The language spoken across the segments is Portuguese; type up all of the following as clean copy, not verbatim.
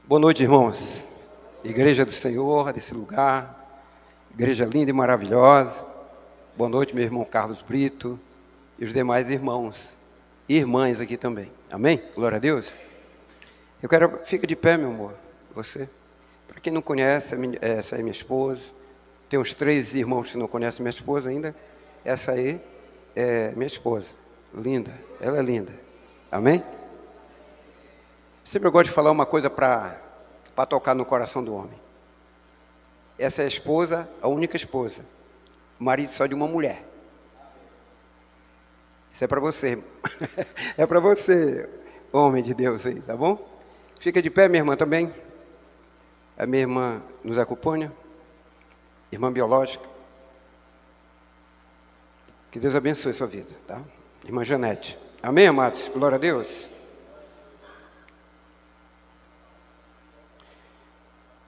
Boa noite, irmãos. Igreja do Senhor, desse lugar, igreja linda e maravilhosa. Boa noite, meu irmão Carlos Brito e os demais irmãos e irmãs aqui também. Amém? Glória a Deus. Fica de pé, meu amor, você. Para quem não conhece, essa é minha esposa. Tem uns 3 irmãos que não conhecem minha esposa ainda. Essa aí é minha esposa, linda, ela é linda. Amém? Sempre eu gosto de falar uma coisa para tocar no coração do homem. Essa é a esposa, a única esposa. O marido só de uma mulher. Isso é para você. É para você, homem de Deus aí, tá bom? Fica de pé, minha irmã também. A minha irmã nos acompanha. Irmã biológica. Que Deus abençoe a sua vida, tá? Irmã Janete. Amém, amados? Glória a Deus.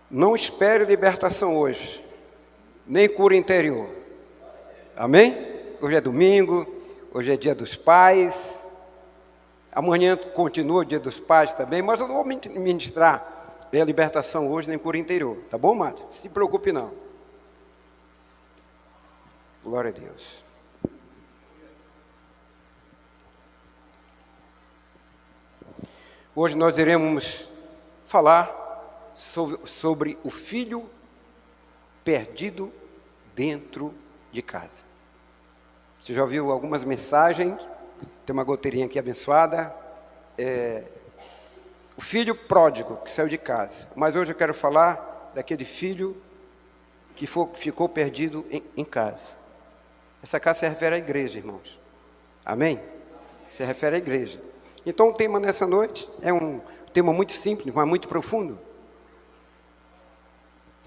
Não espere libertação hoje, nem cura interior. Amém? Hoje é domingo, hoje é dia dos pais. Amanhã continua o dia dos pais também, mas eu não vou ministrar a libertação hoje, nem cura interior. Tá bom, Márcio? Não se preocupe não. Glória a Deus. Hoje nós iremos falar sobre o filho perdido dentro de casa. Você já ouviu algumas mensagens? Tem uma goteirinha aqui abençoada. O filho pródigo que saiu de casa. Mas hoje eu quero falar daquele filho que ficou perdido em casa. Essa casa se refere à igreja, irmãos. Amém? Se refere à igreja. Então o tema nessa noite é um tema muito simples, mas muito profundo.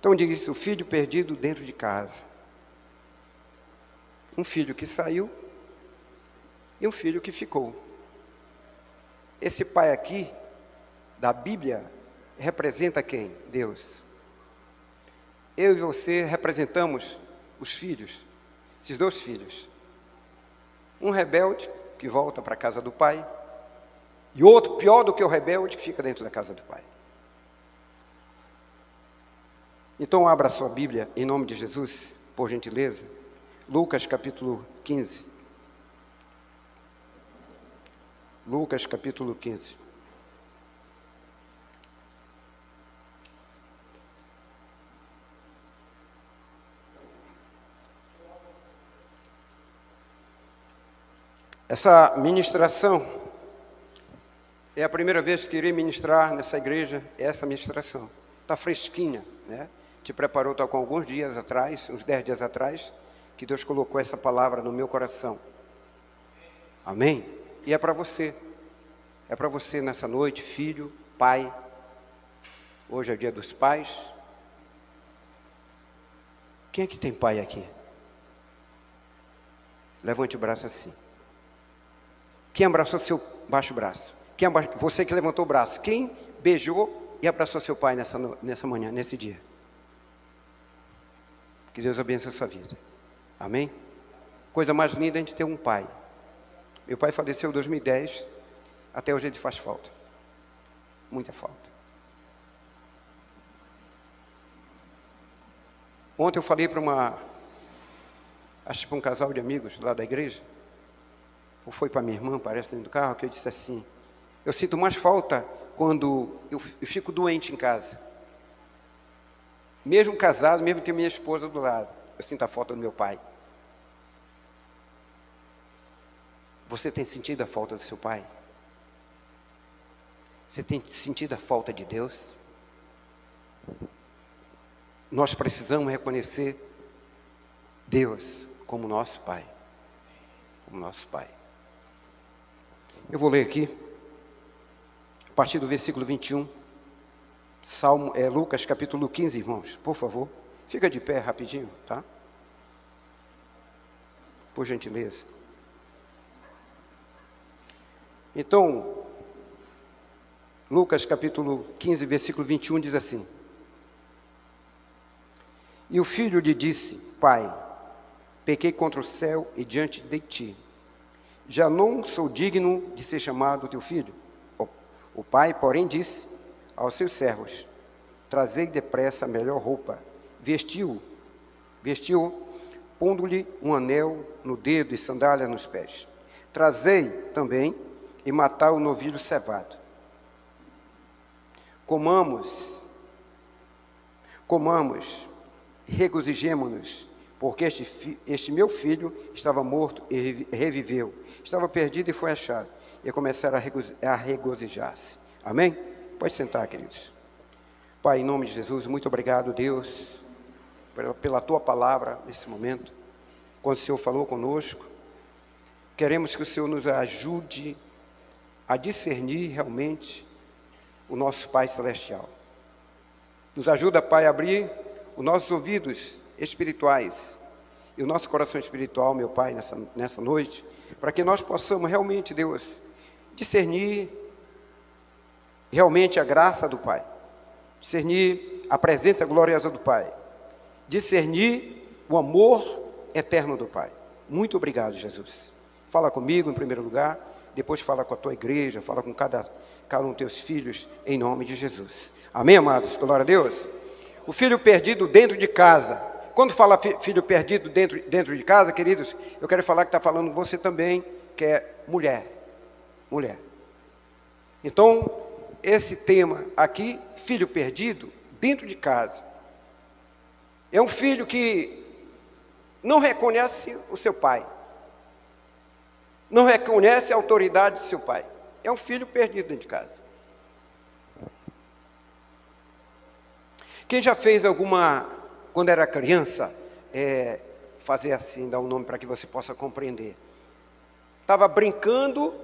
Então diz, o filho perdido dentro de casa. Um filho que saiu e um filho que ficou. Esse pai aqui, da Bíblia, representa quem? Deus. Eu e você representamos os filhos, esses 2 filhos. Um rebelde, que volta para a casa do pai, e outro, pior do que o rebelde, que fica dentro da casa do pai. Então, abra sua Bíblia, em nome de Jesus, por gentileza. Lucas capítulo 15. Lucas capítulo 15. Essa ministração é a primeira vez que irei ministrar nessa igreja, essa ministração. Está fresquinha, né? Te preparou com alguns dias atrás, uns 10 dias atrás, que Deus colocou essa palavra no meu coração. Amém? E é para você. É para você nessa noite, filho, pai. Hoje é o dia dos pais. Quem é que tem pai aqui? Levante o braço assim. Quem abraçou seu baixo braço? Você que levantou o braço. Quem beijou e abraçou seu pai nessa manhã, nesse dia? Que Deus abençoe a sua vida. Amém? Coisa mais linda é a gente ter um pai. Meu pai faleceu em 2010. Até hoje ele faz falta. Muita falta. Ontem eu falei para um casal de amigos lá da igreja. Ou foi para minha irmã, parece, dentro do carro, que eu disse assim: eu sinto mais falta quando eu fico doente em casa. Mesmo casado, mesmo tendo minha esposa do lado, eu sinto a falta do meu pai. Você tem sentido a falta do seu pai? Você tem sentido a falta de Deus? Nós precisamos reconhecer Deus como nosso pai. Como nosso pai. Eu vou ler aqui, a partir do versículo 21, Lucas capítulo 15, irmãos, por favor. Fica de pé rapidinho, tá? Por gentileza. Então, Lucas capítulo 15, versículo 21 diz assim: E o filho lhe disse: Pai, pequei contra o céu e diante de ti. Já não sou digno de ser chamado teu filho. O pai, porém, disse: aos seus servos: trazei depressa a melhor roupa. Vestiu, pondo-lhe um anel no dedo e sandália nos pés. Trazei também e matai o novilho cevado. Comamos, regozijemo-nos, porque este meu filho estava morto e reviveu, estava perdido e foi achado, e começaram a regozijar-se. Amém? Pode sentar, queridos. Pai, em nome de Jesus, muito obrigado, Deus, pela Tua palavra nesse momento. Quando o Senhor falou conosco, queremos que o Senhor nos ajude a discernir realmente o nosso Pai Celestial. Nos ajuda, Pai, a abrir os nossos ouvidos espirituais e o nosso coração espiritual, meu Pai, nessa noite, para que nós possamos realmente, Deus, discernir realmente a graça do Pai, discernir a presença gloriosa do Pai, discernir o amor eterno do Pai. Muito obrigado, Jesus. Fala comigo em primeiro lugar, depois fala com a tua igreja, fala com cada um dos teus filhos, em nome de Jesus. Amém, amados? Glória a Deus. O filho perdido dentro de casa. Quando fala filho perdido dentro de casa, queridos, eu quero falar que está falando você também, que é mulher. Mulher. Então, esse tema aqui, filho perdido dentro de casa, é um filho que não reconhece o seu pai, não reconhece a autoridade do seu pai. É um filho perdido dentro de casa. Quem já fez quando era criança, fazer assim, dar um nome para que você possa compreender. Estava brincando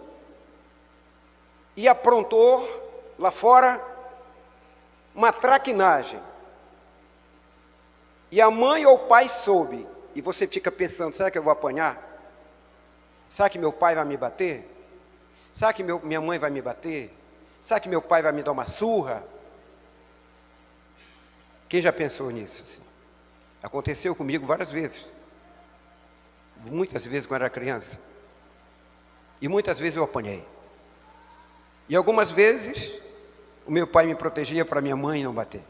e aprontou lá fora uma traquinagem. E a mãe ou o pai soube. E você fica pensando, será que eu vou apanhar? Será que meu pai vai me bater? Será que minha mãe vai me bater? Será que meu pai vai me dar uma surra? Quem já pensou nisso? Assim? Aconteceu comigo várias vezes. Muitas vezes quando era criança. E muitas vezes eu apanhei. E algumas vezes o meu pai me protegia para minha mãe não bater.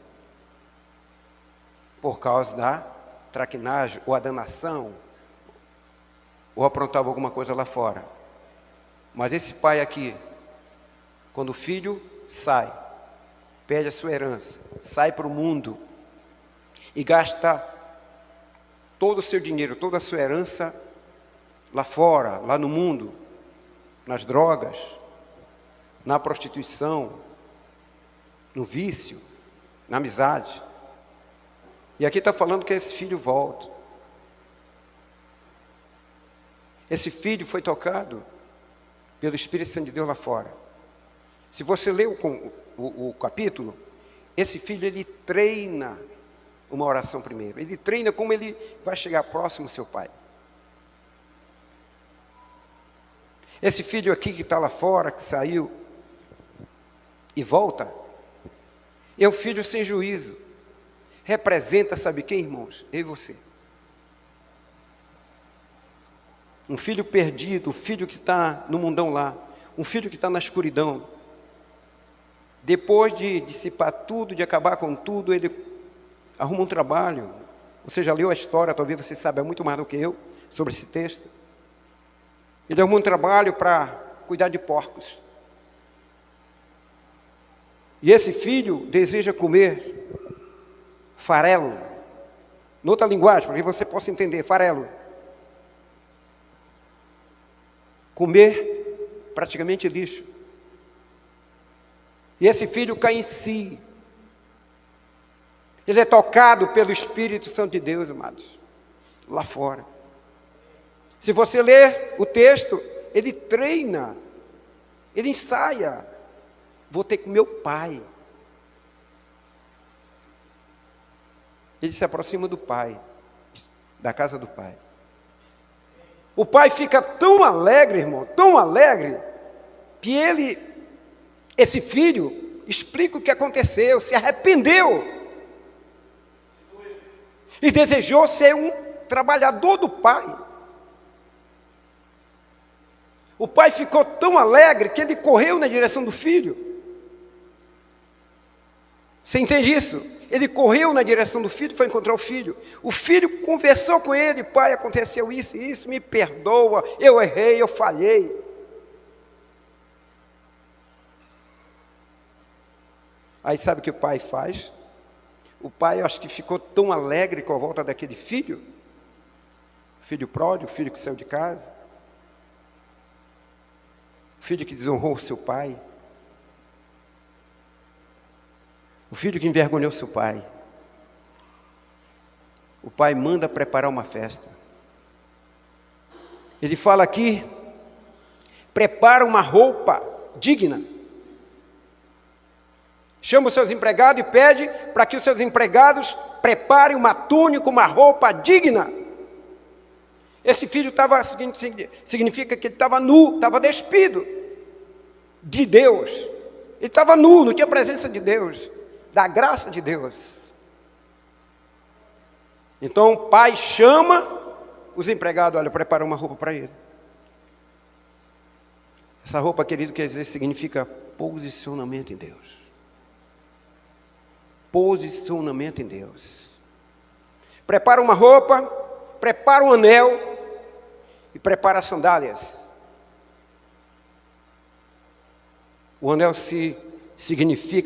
Por causa da traquinagem, ou a danação, ou aprontava alguma coisa lá fora. Mas esse pai aqui, quando o filho sai, pede a sua herança, sai para o mundo e gasta todo o seu dinheiro, toda a sua herança lá fora, lá no mundo, nas drogas, na prostituição, no vício, na amizade. E aqui está falando que esse filho volta. Esse filho foi tocado pelo Espírito Santo de Deus lá fora. Se você lê o capítulo, esse filho, ele treina uma oração primeiro. Ele treina como ele vai chegar próximo ao seu pai. Esse filho aqui que está lá fora, que saiu e volta, é um filho sem juízo. Representa, sabe quem, irmãos? Eu e você. Um filho perdido, um filho que está no mundão lá, um filho que está na escuridão. Depois de dissipar tudo, de acabar com tudo, ele arruma um trabalho. Você já leu a história, talvez você saiba muito mais do que eu sobre esse texto. Ele arruma um trabalho para cuidar de porcos. E esse filho deseja comer farelo. Noutra linguagem, para que você possa entender, farelo. Comer praticamente lixo. E esse filho cai em si. Ele é tocado pelo Espírito Santo de Deus, amados, lá fora. Se você ler o texto, ele treina, ele ensaia. Vou ter com meu pai. Ele se aproxima do pai, da casa do pai. O pai fica tão alegre, irmão, tão alegre, que esse filho, explica o que aconteceu, se arrependeu. E desejou ser um trabalhador do pai. O pai ficou tão alegre que ele correu na direção do filho. Você entende isso? Ele correu na direção do filho, foi encontrar o filho. O filho conversou com ele: pai, aconteceu isso e isso, me perdoa, eu errei, eu falhei. Aí sabe o que o pai faz? O pai, eu acho que ficou tão alegre com a volta daquele filho, filho pródigo, filho que saiu de casa, filho que desonrou seu pai, o filho que envergonhou seu pai. O pai manda preparar uma festa. Ele fala aqui: prepara uma roupa digna. Chama os seus empregados e pede para que os seus empregados preparem uma túnica, uma roupa digna. Esse filho significa que ele estava nu, estava despido de Deus. Ele estava nu, não tinha presença de Deus, da graça de Deus. Então o pai chama os empregados: olha, prepara uma roupa para ele. Essa roupa, querido, quer dizer, significa posicionamento em Deus. Posicionamento em Deus. Prepara uma roupa, prepara um anel e prepara as sandálias. O anel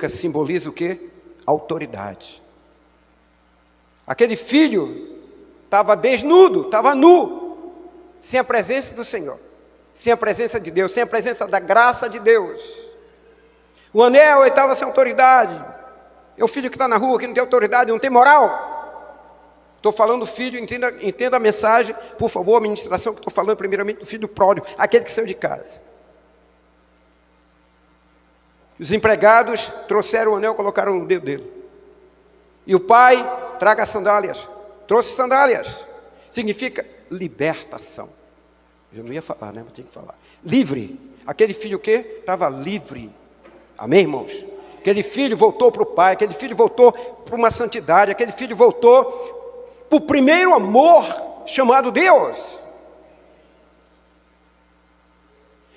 simboliza o quê? Autoridade. Aquele filho estava desnudo, estava nu, sem a presença do Senhor, sem a presença de Deus, sem a presença da graça de Deus. O anel, ele estava sem autoridade. É o filho que está na rua, que não tem autoridade, não tem moral. Estou falando do filho, entenda a mensagem, por favor, a ministração que estou falando primeiramente do filho pródigo, aquele que saiu de casa. Os empregados trouxeram o anel, colocaram no dedo dele. E o pai: traga as sandálias. Trouxe sandálias. Significa libertação. Eu não ia falar, né? Mas tinha que falar. Livre. Aquele filho o quê? Estava livre. Amém, irmãos? Aquele filho voltou para o pai, aquele filho voltou para uma santidade, aquele filho voltou para o primeiro amor chamado Deus.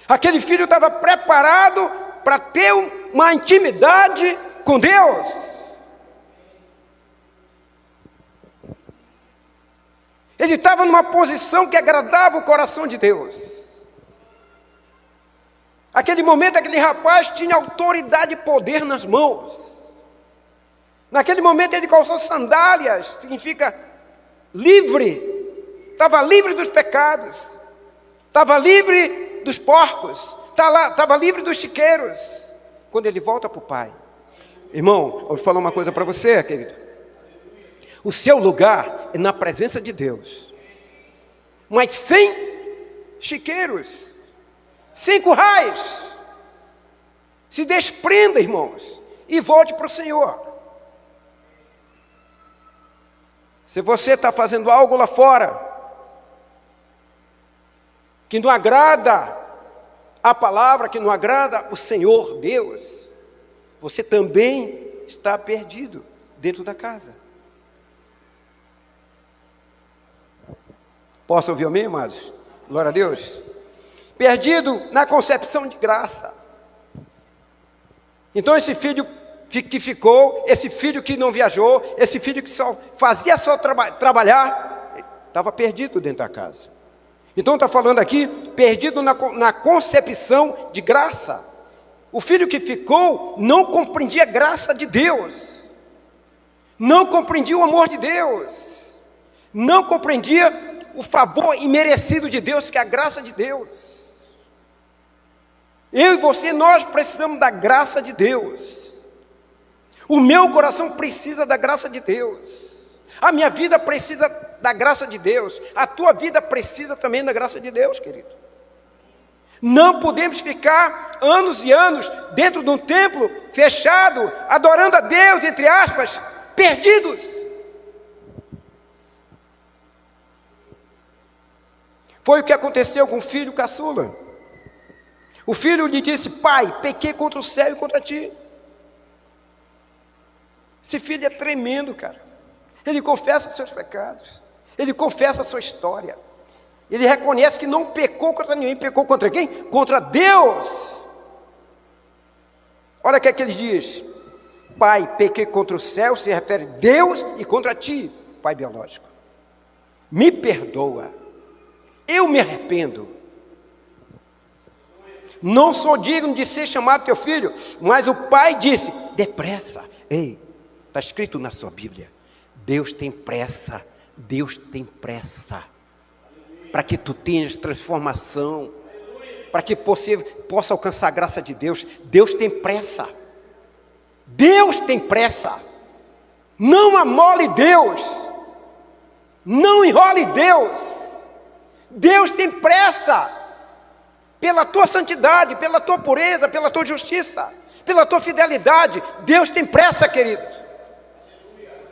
Aquele filho estava preparado para ter uma intimidade com Deus. Ele estava numa posição que agradava o coração de Deus. Aquele momento, aquele rapaz tinha autoridade e poder nas mãos. Naquele momento ele calçou sandálias, significa livre. Estava livre dos pecados. Estava livre dos porcos. Estava livre dos chiqueiros. Quando ele volta para o pai. Irmão, eu vou falar uma coisa para você, querido. O seu lugar é na presença de Deus. Mas sem chiqueiros. Sem currais. Se desprenda, irmãos, e volte para o Senhor. Se você está fazendo algo lá fora que não agrada a palavra, que não agrada o Senhor Deus, você também está perdido dentro da casa. Posso ouvir amém, amados? Glória a Deus. Perdido na concepção de graça. Então esse filho que ficou, esse filho que não viajou, esse filho que só fazia trabalhar, estava perdido dentro da casa. Então está falando aqui, perdido na concepção de graça. O filho que ficou não compreendia a graça de Deus, não compreendia o amor de Deus, não compreendia o favor imerecido de Deus, que é a graça de Deus. Eu e você, nós precisamos da graça de Deus. O meu coração precisa da graça de Deus. A minha vida precisa da graça de Deus. A tua vida precisa também da graça de Deus, querido. Não podemos ficar anos e anos dentro de um templo fechado, adorando a Deus, entre aspas, perdidos. Foi o que aconteceu com o filho caçula. O filho lhe disse: pai, pequei contra o céu e contra ti. Esse filho é tremendo, cara. Ele confessa os seus pecados. Ele confessa a sua história. Ele reconhece que não pecou contra ninguém. Pecou contra quem? Contra Deus. Olha o que é que ele diz. pai, pequei contra o céu, se refere a Deus e contra ti, pai biológico. Me perdoa. Eu me arrependo. Não sou digno de ser chamado teu filho. Mas o pai disse, depressa. Ei, está escrito na sua Bíblia. Deus tem pressa. Deus tem pressa. Para que tu tenhas transformação. Para que você possa alcançar a graça de Deus. Deus tem pressa. Deus tem pressa. Não amole Deus. Não enrole Deus. Deus tem pressa. Pela tua santidade, pela tua pureza, pela tua justiça, pela tua fidelidade. Deus tem pressa, queridos.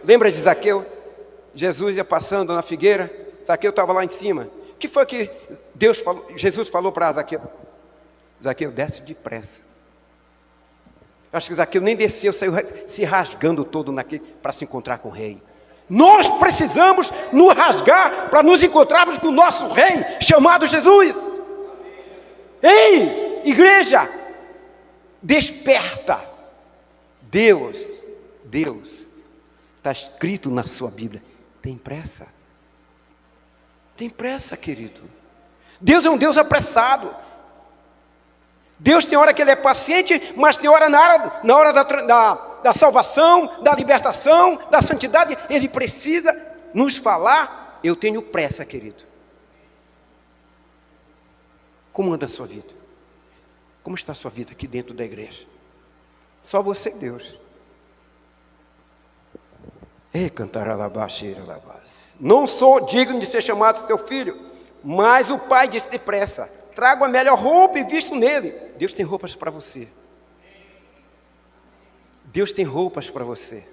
Lembra de Zaqueu? Jesus ia passando na figueira. Zaqueu estava lá em cima. O que foi que Jesus falou para Zaqueu? Zaqueu, desce depressa. Acho que Zaqueu nem desceu, saiu se rasgando todo para se encontrar com o rei. Nós precisamos nos rasgar para nos encontrarmos com o nosso rei, chamado Jesus. Ei, igreja, desperta. Deus, está escrito na sua Bíblia, tem pressa. Tem pressa, querido. Deus é um Deus apressado. Deus tem hora que Ele é paciente, mas tem hora na hora da salvação, da libertação, da santidade, Ele precisa nos falar. Eu tenho pressa, querido. Como anda a sua vida? Como está a sua vida aqui dentro da igreja? Só você e Deus. Ei, cantará labaxeira, labás. Não sou digno de ser chamado teu filho, mas o pai disse depressa, trago a melhor roupa e visto nele. Deus tem roupas para você. Deus tem roupas para você.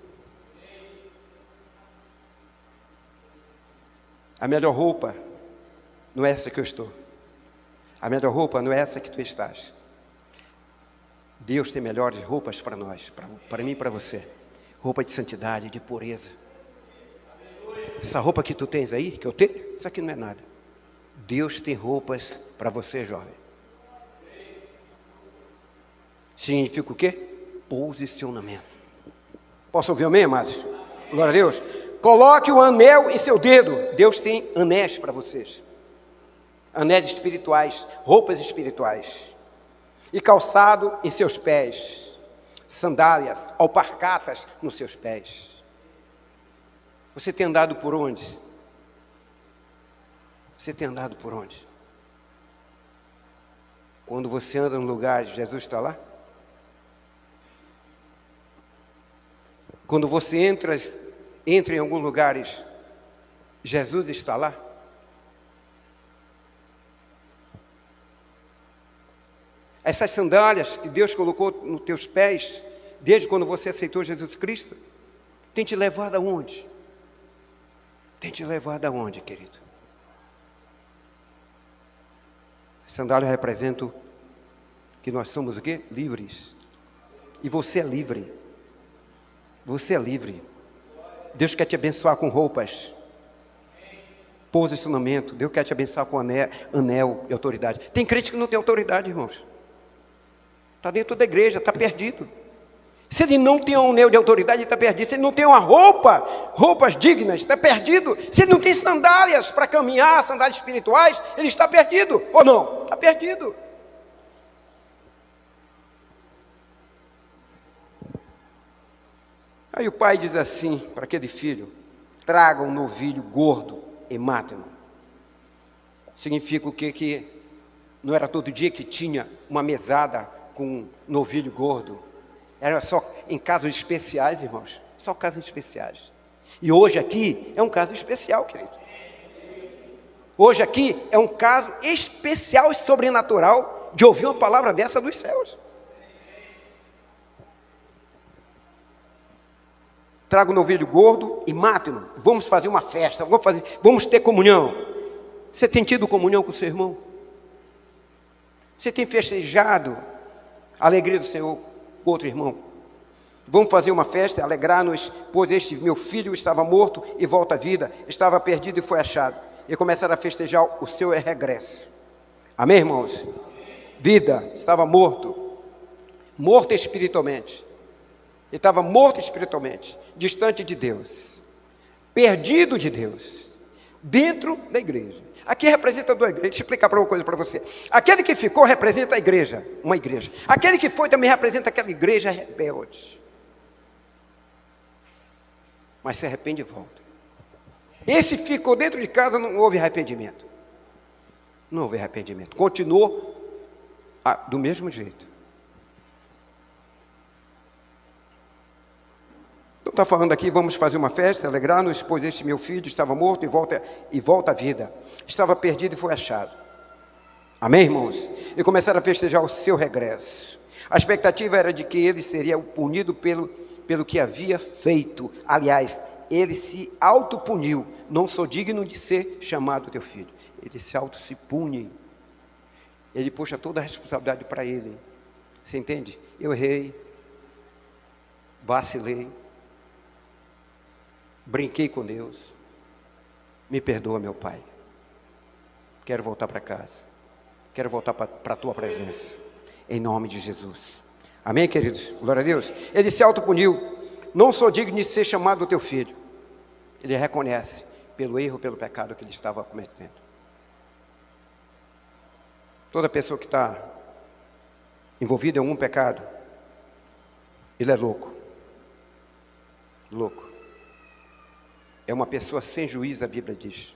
A melhor roupa não é essa que eu estou. A melhor roupa não é essa que tu estás. Deus tem melhores roupas para nós, para mim e para você. Roupa de santidade, de pureza. Essa roupa que tu tens aí, que eu tenho, isso aqui não é nada. Deus tem roupas para você, jovem. Significa o quê? Posicionamento. Posso ouvir amém, amados? Glória a Deus. Coloque o anel em seu dedo. Deus tem anéis para vocês. Anéis espirituais, roupas espirituais. E calçado em seus pés. Sandálias, alparcatas nos seus pés. Você tem andado por onde? Você tem andado por onde? Quando você anda num lugar, Jesus está lá? Quando você entra em alguns lugares, Jesus está lá? Essas sandálias que Deus colocou nos teus pés, desde quando você aceitou Jesus Cristo, tem te levado aonde? Tem te levado aonde, querido? As sandálias representam que nós somos o quê? Livres. E você é livre. Você é livre. Deus quer te abençoar com roupas. Posicionamento. Deus quer te abençoar com anel de autoridade. Tem crente que não tem autoridade, irmãos. Está dentro da igreja, está perdido. Se ele não tem um anel de autoridade, ele está perdido. Se ele não tem uma roupas dignas, está perdido. Se ele não tem sandálias para caminhar, sandálias espirituais, ele está perdido. Ou não? Está perdido. Aí o pai diz assim para aquele filho: traga um novilho gordo e mate-no. Significa o quê? Que não era todo dia que tinha uma mesada com um novilho gordo. Era só em casos especiais, irmãos. Só casos especiais. E hoje aqui é um caso especial, querido. Hoje aqui é um caso especial e sobrenatural de ouvir uma palavra dessa dos céus. Traga um novilho gordo e mate-no. Vamos fazer uma festa, vamos ter comunhão. Você tem tido comunhão com o seu irmão? Você tem festejado a alegria do Senhor com outro irmão? Vamos fazer uma festa, alegrar-nos, pois este meu filho estava morto e volta à vida, estava perdido e foi achado. E começaram a festejar o seu regresso. Amém, irmãos? Vida, estava morto espiritualmente. Ele estava morto espiritualmente, distante de Deus, perdido de Deus, dentro da igreja. Aqui representa duas igrejas. Deixa eu explicar uma coisa para você. Aquele que ficou representa a igreja, uma igreja. Aquele que foi também representa aquela igreja rebelde. Mas se arrepende e volta. Esse ficou dentro de casa, não houve arrependimento. Não houve arrependimento. Continuou do mesmo jeito. Então está falando aqui, vamos fazer uma festa, alegrar-nos, pois este meu filho estava morto e volta à vida. Estava perdido e foi achado. Amém, irmãos? E começaram a festejar o seu regresso. A expectativa era de que ele seria punido pelo que havia feito. Aliás, ele se autopuniu. Não sou digno de ser chamado teu filho. Ele se pune. Ele puxa toda a responsabilidade para ele. Você entende? Eu errei, vacilei, brinquei com Deus. Me perdoa, meu Pai. Quero voltar para casa. Quero voltar para a tua presença. Em nome de Jesus. Amém, queridos? Glória a Deus. Ele se autopuniu. Não sou digno de ser chamado teu filho. Ele reconhece pelo erro, pelo pecado que ele estava cometendo. Toda pessoa que está envolvida em algum pecado, ele é louco. Louco. É uma pessoa sem juízo, a Bíblia diz.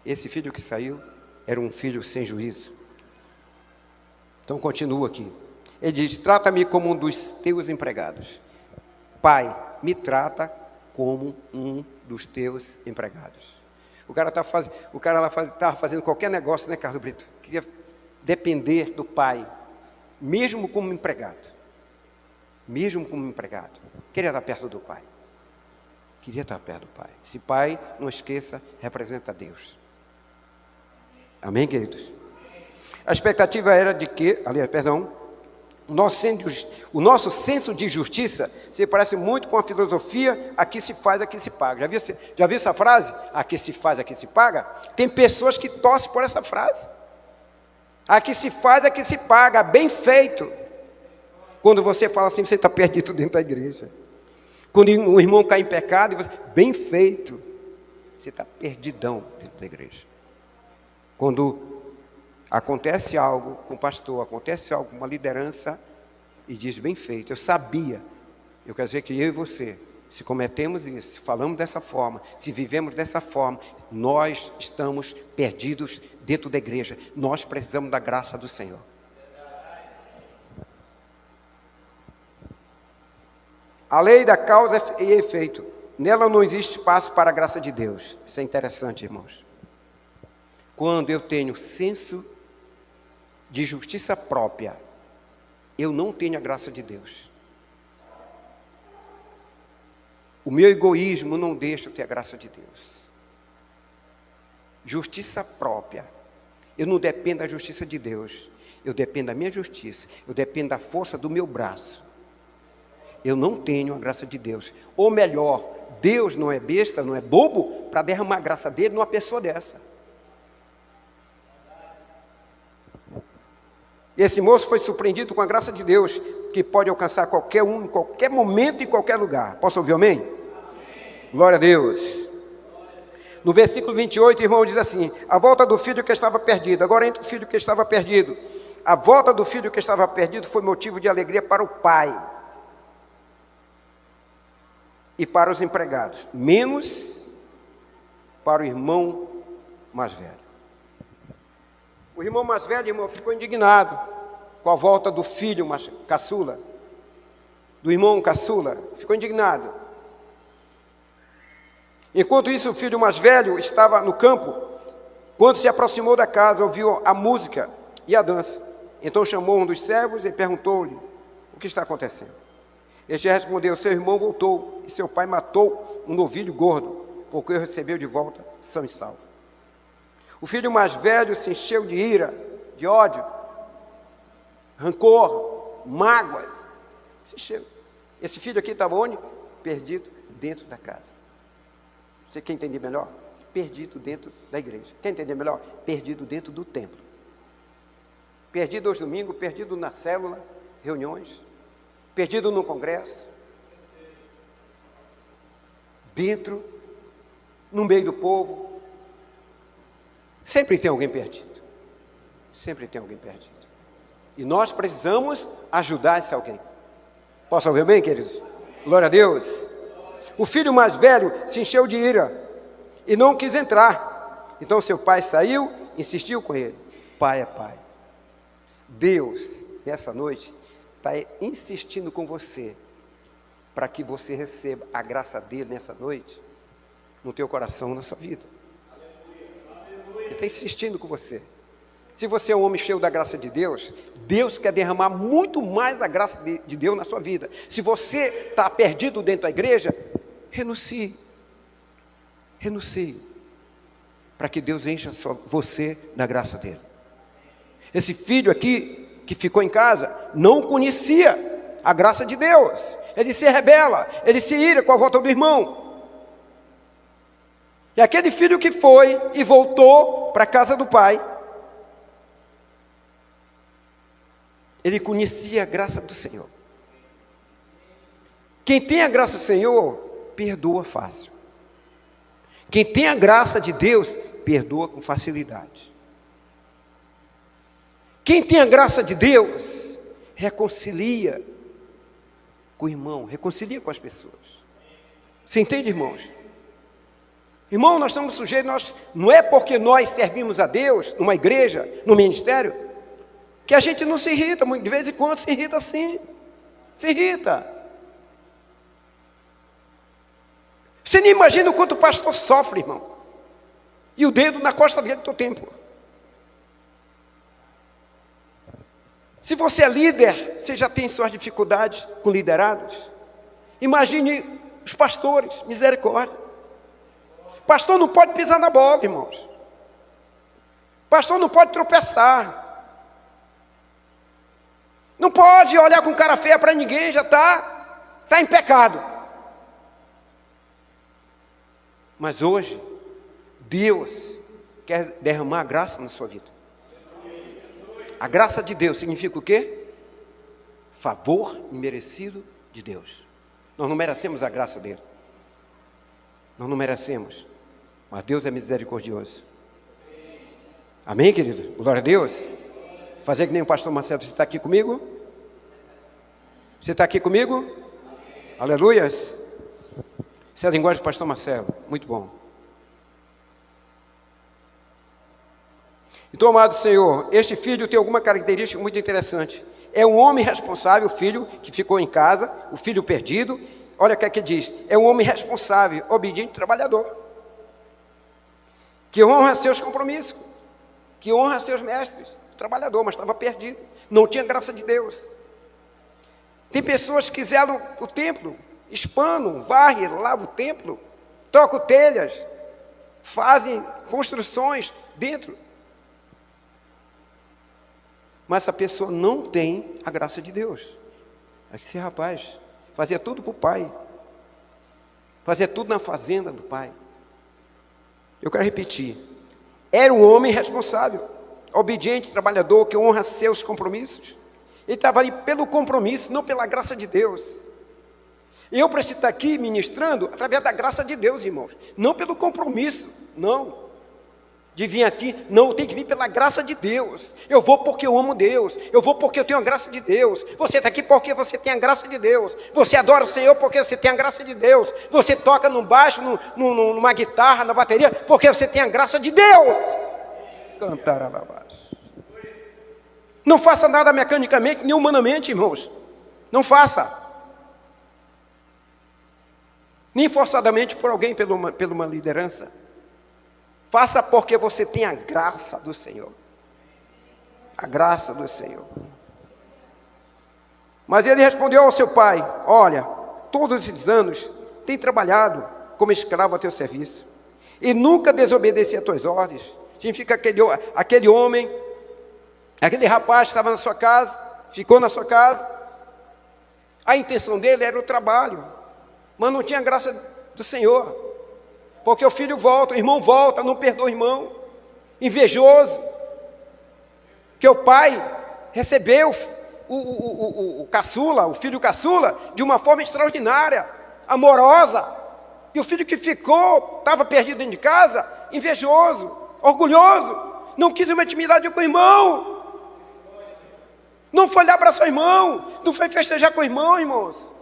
Esse filho que saiu era um filho sem juízo. Então continua aqui. Ele diz, trata-me como um dos teus empregados. Pai, me trata como um dos teus empregados. O cara lá estava fazendo qualquer negócio, né, Carlos Brito? Queria depender do pai, mesmo como empregado. Mesmo como empregado. Queria estar perto do pai. Queria estar perto do pai. Esse pai, não esqueça, representa Deus. Amém, queridos? A expectativa era de que, o nosso senso de justiça se parece muito com a filosofia, aqui se faz, aqui se paga. Já viu essa frase? Aqui se faz, aqui se paga? Tem pessoas que torcem por essa frase. Aqui se faz, aqui se paga, bem feito. Quando você fala assim, você está perdido dentro da igreja. Quando o irmão cai em pecado, bem feito. Você está perdidão dentro da igreja. Quando acontece algo com o pastor, acontece algo com uma liderança, e diz, bem feito, eu sabia. Eu quero dizer que eu e você, se cometemos isso, se falamos dessa forma, se vivemos dessa forma, nós estamos perdidos dentro da igreja. Nós precisamos da graça do Senhor. A lei da causa e efeito. Nela não existe espaço para a graça de Deus. Isso é interessante, irmãos. Quando eu tenho senso de justiça própria, eu não tenho a graça de Deus. O meu egoísmo não deixa eu ter a graça de Deus. Justiça própria. Eu não dependo da justiça de Deus. Eu dependo da minha justiça. Eu dependo da força do meu braço. Eu não tenho a graça de Deus. Ou melhor, Deus não é besta, não é bobo, para derramar a graça dele numa pessoa dessa. Esse moço foi surpreendido com a graça de Deus, que pode alcançar qualquer um, em qualquer momento, em qualquer lugar. Posso ouvir amém? Amém. Glória a Deus. No versículo 28, o irmão diz assim, a volta do filho que estava perdido. Agora entra o filho que estava perdido. A volta do filho que estava perdido foi motivo de alegria para o pai e para os empregados, menos para o irmão mais velho. O irmão mais velho, irmão, ficou indignado com a volta do filho caçula, do irmão caçula, ficou indignado. Enquanto isso, o filho mais velho estava no campo. Quando se aproximou da casa, ouviu a música e a dança. Então chamou um dos servos e perguntou-lhe, o que está acontecendo? Este respondeu, seu irmão voltou e seu pai matou um novilho gordo, porque o recebeu de volta são e salvo. O filho mais velho se encheu de ira, de ódio, rancor, mágoas. Se encheu. Esse filho aqui estava onde? Perdido dentro da casa. Você quer entender melhor? Perdido dentro da igreja. Quer entender melhor? Perdido dentro do templo. Perdido aos domingos, perdido na célula, reuniões. perdido no congresso, dentro, no meio do povo. Sempre tem alguém perdido. Sempre tem alguém perdido. E nós precisamos ajudar esse alguém. Posso ouvir bem, queridos? Glória a Deus. O filho mais velho se encheu de ira e não quis entrar. Então seu pai saiu e insistiu com ele. Pai é pai. Deus, nessa noite, está insistindo com você para que você receba a graça dele nessa noite no teu coração, na sua vida. Ele está insistindo com você. Se você é um homem cheio da graça de Deus, Deus quer derramar muito mais a graça de Deus na sua vida. Se você está perdido dentro da igreja, renuncie. Renuncie. Para que Deus encha você da graça dele. Esse filho aqui, que ficou em casa, não conhecia a graça de Deus. Ele se rebela, ele se ira com a volta do irmão. E aquele filho que foi e voltou para a casa do pai, ele conhecia a graça do Senhor. Quem tem a graça do Senhor, perdoa fácil. Quem tem a graça de Deus, perdoa com facilidade. Quem tem a graça de Deus, reconcilia com o irmão, reconcilia com as pessoas. Você entende, irmãos? Irmão, nós estamos sujeitos, não é porque nós servimos a Deus, numa igreja, no ministério, que a gente não se irrita, de vez em quando se irrita sim, se irrita. Você nem imagina o quanto o pastor sofre, irmão, e o dedo na costa dele todo o tempo. Se você é líder, você já tem suas dificuldades com liderados. Imagine os pastores, misericórdia. Pastor não pode pisar na bola, irmãos. Pastor não pode tropeçar. Não pode olhar com cara feia para ninguém, já está em pecado. Mas hoje, Deus quer derramar graça na sua vida. A graça de Deus significa o quê? Favor imerecido de Deus. Nós não merecemos a graça dele. Nós não merecemos. Mas Deus é misericordioso. Amém, querido? Glória a Deus. Fazer que nem o pastor Marcelo. Você está aqui comigo? Você está aqui comigo? Aleluias. Essa é a linguagem do pastor Marcelo. Muito bom. Então, amado Senhor, este filho tem alguma característica muito interessante. É um homem responsável, o filho que ficou em casa, o filho perdido. Olha o que é que diz. É um homem responsável, obediente, trabalhador. Que honra seus compromissos. Que honra seus mestres. Trabalhador, mas estava perdido. Não tinha graça de Deus. Tem pessoas que zelam o templo, espanam, varrem, lavam o templo, trocam telhas, fazem construções dentro. Mas essa pessoa não tem a graça de Deus. Esse rapaz fazia tudo para o pai. Fazia tudo na fazenda do pai. Eu quero repetir. Era um homem responsável, obediente, trabalhador, que honra seus compromissos. Ele estava ali pelo compromisso, não pela graça de Deus. E eu preciso estar aqui ministrando através da graça de Deus, irmãos. Não pelo compromisso, não. De vir aqui, não, tem que vir pela graça de Deus. Eu vou porque eu amo Deus. Eu vou porque eu tenho a graça de Deus. Você está aqui porque você tem a graça de Deus. Você adora o Senhor porque você tem a graça de Deus. Você toca no baixo, numa guitarra, na bateria, porque você tem a graça de Deus. Cantar alabaço. Não faça nada mecanicamente, nem humanamente, irmãos. Não faça. Nem forçadamente por alguém, pela uma liderança. Faça porque você tem a graça do Senhor. A graça do Senhor. Mas ele respondeu ao seu pai: olha, todos esses anos tenho trabalhado como escravo a teu serviço. E nunca desobedeci a tuas ordens. Significa aquele homem, aquele rapaz estava na sua casa, ficou na sua casa. A intenção dele era o trabalho. Mas não tinha graça do Senhor. Porque o filho volta, o irmão volta, não perdoa o irmão. Invejoso. Que o pai recebeu o caçula, o filho caçula, de uma forma extraordinária, amorosa. E o filho que ficou, estava perdido dentro de casa, invejoso, orgulhoso, não quis uma intimidade com o irmão. Não foi lá abraçar o irmão, não foi festejar com o irmão, irmãos.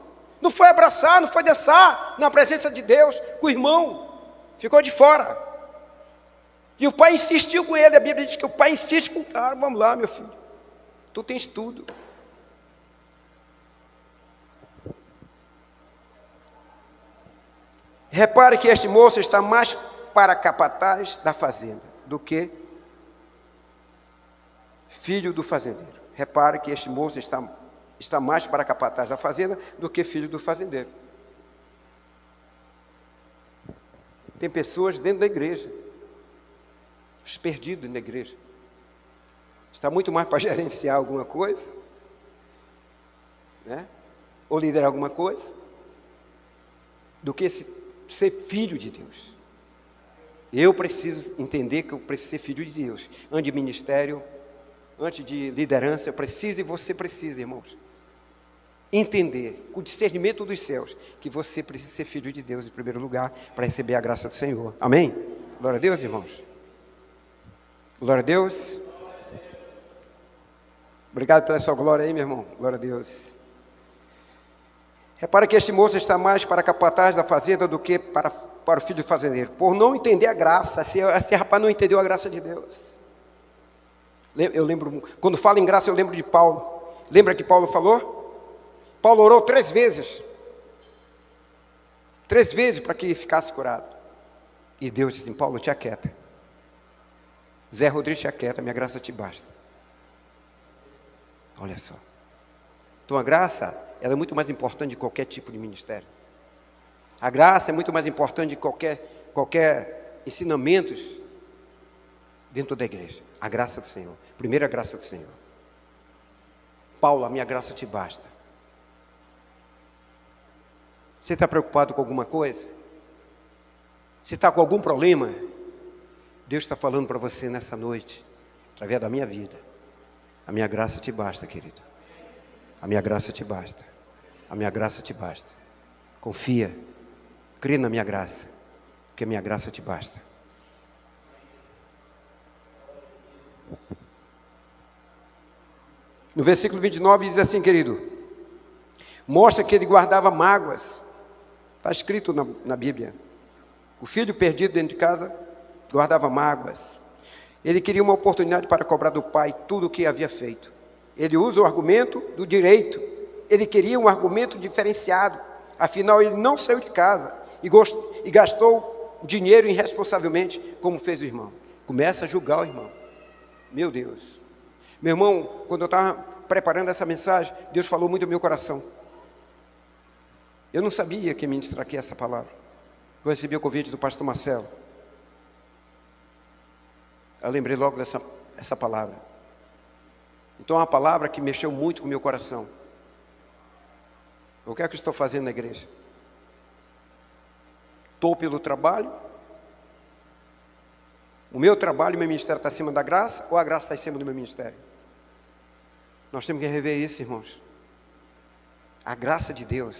Não foi abraçar, não foi dançar na presença de Deus com o irmão. Ficou de fora. E o pai insistiu com ele, a Bíblia diz que o pai insiste com o cara, vamos lá, meu filho. Tu tens tudo. Repare que este moço está mais para capataz da fazenda do que filho do fazendeiro. Repare que este moço está mais para capataz da fazenda do que filho do fazendeiro. Tem pessoas dentro da igreja, os perdidos na igreja. Está muito mais para gerenciar alguma coisa, né? Ou liderar alguma coisa, do que ser filho de Deus. Eu preciso entender que eu preciso ser filho de Deus. Antes de ministério, antes de liderança, eu preciso e você precisa, irmãos. Entender, com o discernimento dos céus, que você precisa ser filho de Deus em primeiro lugar, para receber a graça do Senhor. Amém? Glória a Deus, irmãos. Glória a Deus. Obrigado pela sua glória aí, meu irmão. Glória a Deus. Repara que este moço está mais para capataz da fazenda do que para o filho do fazendeiro. Por não entender a graça. Esse rapaz não entendeu a graça de Deus. Eu lembro, quando falo em graça, eu lembro de Paulo. Lembra que Paulo falou? Paulo orou 3 vezes. 3 vezes para que ficasse curado. E Deus disse assim: Paulo, te aquieta. Zé Rodrigues, te aquieta, minha graça te basta. Olha só. Então a graça, ela é muito mais importante de qualquer tipo de ministério. A graça é muito mais importante de qualquer ensinamentos dentro da igreja. A graça do Senhor. Primeiro a graça do Senhor. Paulo, a minha graça te basta. Você está preocupado com alguma coisa? Você está com algum problema? Deus está falando para você nessa noite, através da minha vida. A minha graça te basta, querido. A minha graça te basta. A minha graça te basta. Confia. Crê na minha graça. Porque a minha graça te basta. No versículo 29 diz assim, querido. Mostra que ele guardava mágoas. Está escrito na Bíblia. O filho perdido dentro de casa guardava mágoas. Ele queria uma oportunidade para cobrar do pai tudo o que havia feito. Ele usa o argumento do direito. Ele queria um argumento diferenciado. Afinal, ele não saiu de casa e gastou dinheiro irresponsavelmente, como fez o irmão. Começa a julgar o irmão. Meu Deus. Meu irmão, quando eu estava preparando essa mensagem, Deus falou muito no meu coração. Eu não sabia que ia ministrar aqui essa palavra. Eu recebi o convite do pastor Marcelo. Eu lembrei logo dessa palavra. Então é uma palavra que mexeu muito com o meu coração. O que é que eu estou fazendo na igreja? Estou pelo trabalho? O meu trabalho e o meu ministério está acima da graça? Ou a graça está em cima do meu ministério? Nós temos que rever isso, irmãos. A graça de Deus.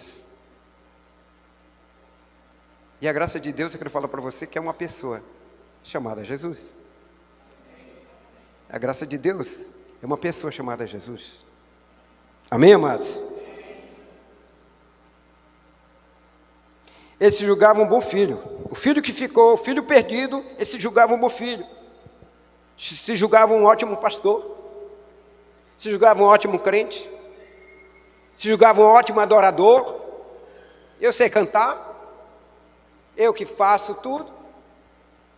E a graça de Deus, eu quero falar para você que é uma pessoa chamada Jesus. A graça de Deus é uma pessoa chamada Jesus. Amém, amados? Ele se julgava um bom filho. O filho que ficou, o filho perdido, ele se julgava um bom filho. Se julgava um ótimo pastor. Se julgava um ótimo crente. Se julgava um ótimo adorador. Eu sei cantar. Eu que faço tudo.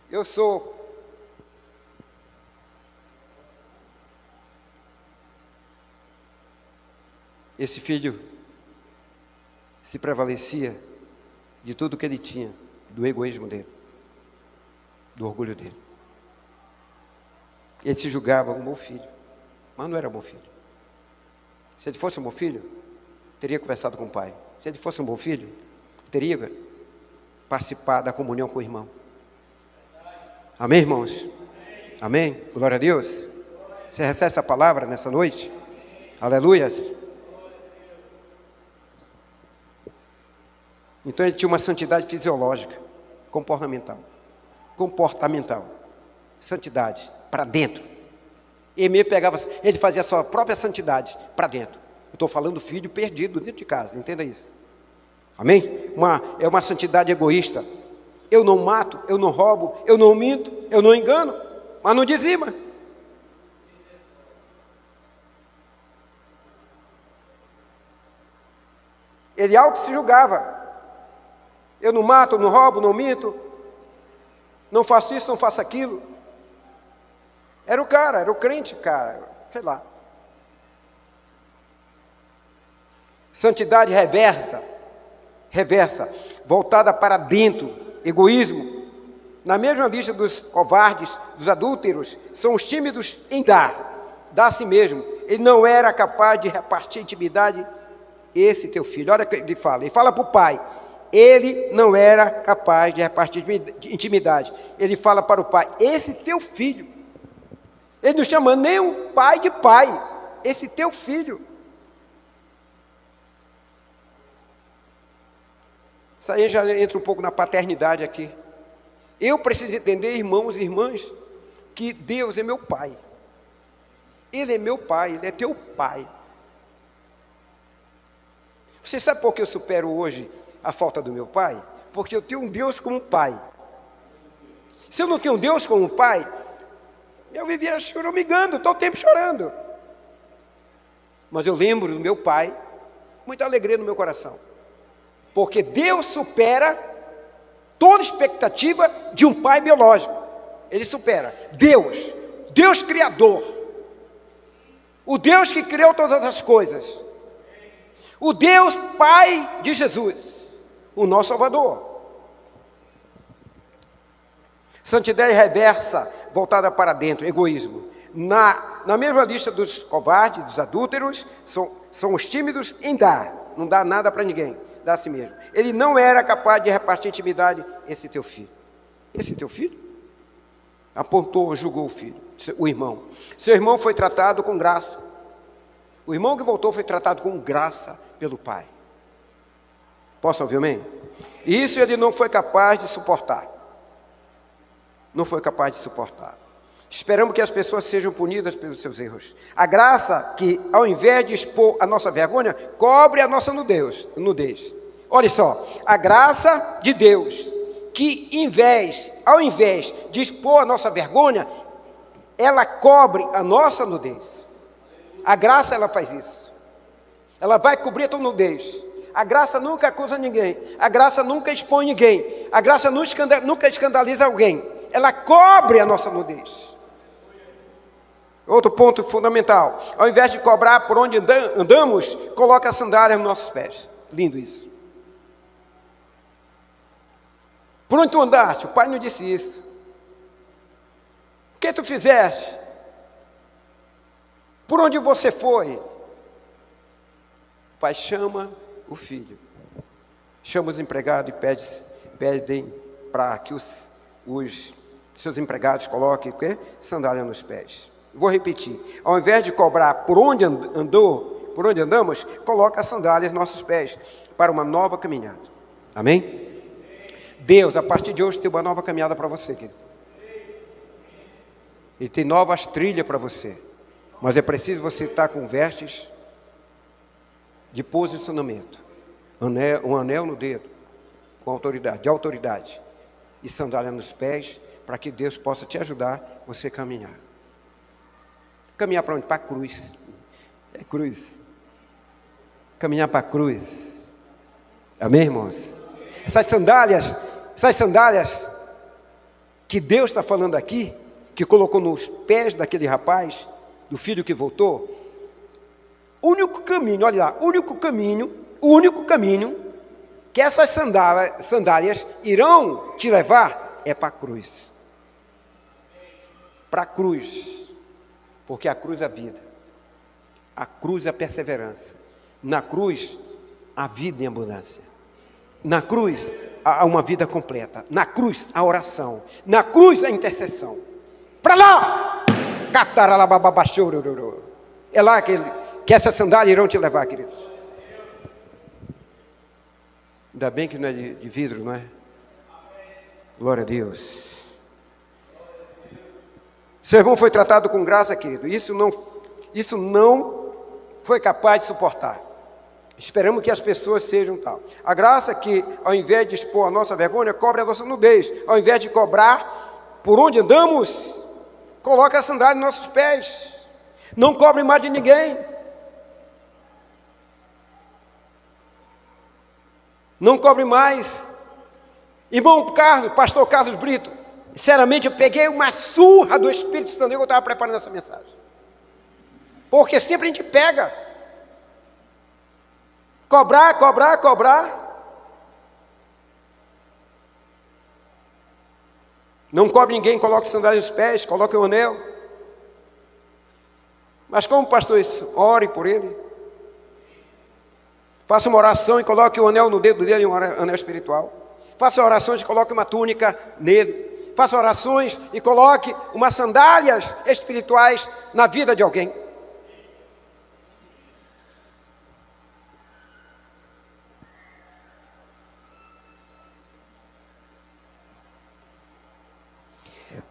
Eu sou... Esse filho se prevalecia de tudo que ele tinha, do egoísmo dele, do orgulho dele. Ele se julgava um bom filho, mas não era um bom filho. Se ele fosse um bom filho, teria conversado com o pai. Se ele fosse um bom filho, teria participado da comunhão com o irmão. Amém, irmãos? Amém? Glória a Deus. Você recebe essa palavra nessa noite? Aleluias. Então ele tinha uma santidade fisiológica, comportamental. Santidade, para dentro. Ele fazia a sua própria santidade para dentro. Eu estou falando do filho perdido dentro de casa, entenda isso. Amém? É uma santidade egoísta. Eu não mato, eu não roubo, eu não minto, eu não engano, mas não dizima. Ele auto se julgava. Eu não mato, não roubo, não minto, não faço isso, não faço aquilo. Era o crente, sei lá. Santidade reversa, voltada para dentro, egoísmo. Na mesma lista dos covardes, dos adúlteros, são os tímidos em dar a si mesmo. Ele não era capaz de repartir intimidade, esse teu filho. Olha o que ele fala para o pai. Ele não era capaz de repartir intimidade. Ele fala para o pai, esse teu filho. Ele não chama nem o pai de pai, esse teu filho. Isso aí já entra um pouco na paternidade aqui. Eu preciso entender, irmãos e irmãs, que Deus é meu pai. Ele é meu pai, Ele é teu pai. Você sabe por que eu supero hoje a falta do meu pai? Porque eu tenho um Deus como pai. Se eu não tenho um Deus como pai, eu vivia choramingando, todo o tempo chorando. Mas eu lembro do meu pai, muita alegria no meu coração. Porque Deus supera toda expectativa de um pai biológico. Ele supera. Deus Criador. O Deus que criou todas as coisas. O Deus Pai de Jesus, o nosso Salvador. Santidade reversa, voltada para dentro, egoísmo. Na mesma lista dos covardes, dos adúlteros, são os tímidos em dar. Não dá nada para ninguém, dá a si mesmo. Ele não era capaz de repartir intimidade, esse teu filho. Esse teu filho? Apontou, julgou o filho, o irmão. Seu irmão foi tratado com graça. O irmão que voltou foi tratado com graça pelo pai. Posso ouvir amém? E isso ele não foi capaz de suportar. Não foi capaz de suportar. Esperamos que as pessoas sejam punidas pelos seus erros. A graça que, ao invés de expor a nossa vergonha, cobre a nossa nudez. Olha só, a graça de Deus, que ao invés de expor a nossa vergonha, ela cobre a nossa nudez. A graça, ela faz isso. Ela vai cobrir a tua nudez. A graça nunca acusa ninguém. A graça nunca expõe ninguém. A graça nunca escandaliza alguém. Ela cobre a nossa nudez. Outro ponto fundamental. Ao invés de cobrar por onde andamos, coloca a sandália nos nossos pés. Lindo isso. Por onde tu andaste? O pai não disse isso. O que tu fizeste? Por onde você foi? O pai chama o filho. Chama os empregados e pedem para que os seus empregados coloquem o quê? Sandália nos pés. Vou repetir. Ao invés de cobrar por onde andamos, coloca as sandálias nos nossos pés para uma nova caminhada. Amém? Deus, a partir de hoje, tem uma nova caminhada para você, querido. Ele tem novas trilhas para você. Mas é preciso você estar com vestes de posicionamento. Um anel no dedo, com autoridade, de autoridade. E sandália nos pés, para que Deus possa te ajudar a você caminhar. Caminhar para onde? Para a cruz. É cruz. Caminhar para a cruz. Amém, irmãos? Essas sandálias que Deus está falando aqui, que colocou nos pés daquele rapaz, do filho que voltou, o único caminho, olha lá, o único caminho que essas sandálias irão te levar é para a cruz. Para a cruz. Porque a cruz é a vida. A cruz é a perseverança. Na cruz, a vida em abundância. Na cruz, há uma vida completa. Na cruz, a oração. Na cruz, a intercessão. Para lá! É lá que que essa sandália irão te levar, queridos. Ainda bem que não é de vidro, não é? Glória a Deus. Seu irmão foi tratado com graça, querido. Isso não foi capaz de suportar. Esperamos que as pessoas sejam tal. A graça que, ao invés de expor a nossa vergonha, cobre a nossa nudez. Ao invés de cobrar por onde andamos, coloca a sandália nos nossos pés. Não cobre mais de ninguém. Não cobre mais. Irmão Carlos, pastor Carlos Brito, sinceramente, eu peguei uma surra do Espírito Santo que eu estava preparando essa mensagem. Porque sempre a gente pega. Cobrar. Não cobre ninguém, coloque sandália nos pés, coloque um anel. Mas como, pastor, isso? Ore por ele. Faça uma oração e coloque um anel no dedo dele, um anel espiritual. Faça orações e coloque uma túnica nele. Faça orações e coloque umas sandálias espirituais na vida de alguém.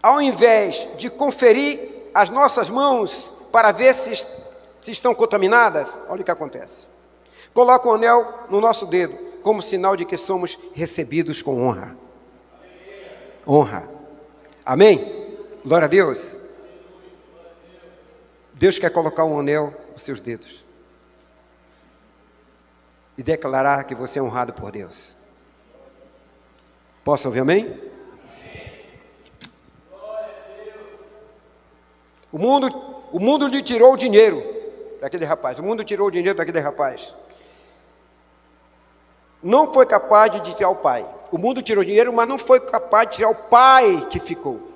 Ao invés de conferir as nossas mãos para ver se estão contaminadas, olha o que acontece. Coloca um anel no nosso dedo, como sinal de que somos recebidos com honra. Honra. Amém? Glória a Deus. Deus quer colocar um anel nos seus dedos e declarar que você é honrado por Deus. Posso ouvir amém? O mundo lhe tirou o dinheiro daquele rapaz. O mundo tirou o dinheiro daquele rapaz. Não foi capaz de tirar o pai. O mundo tirou o dinheiro, mas não foi capaz de tirar o pai que ficou.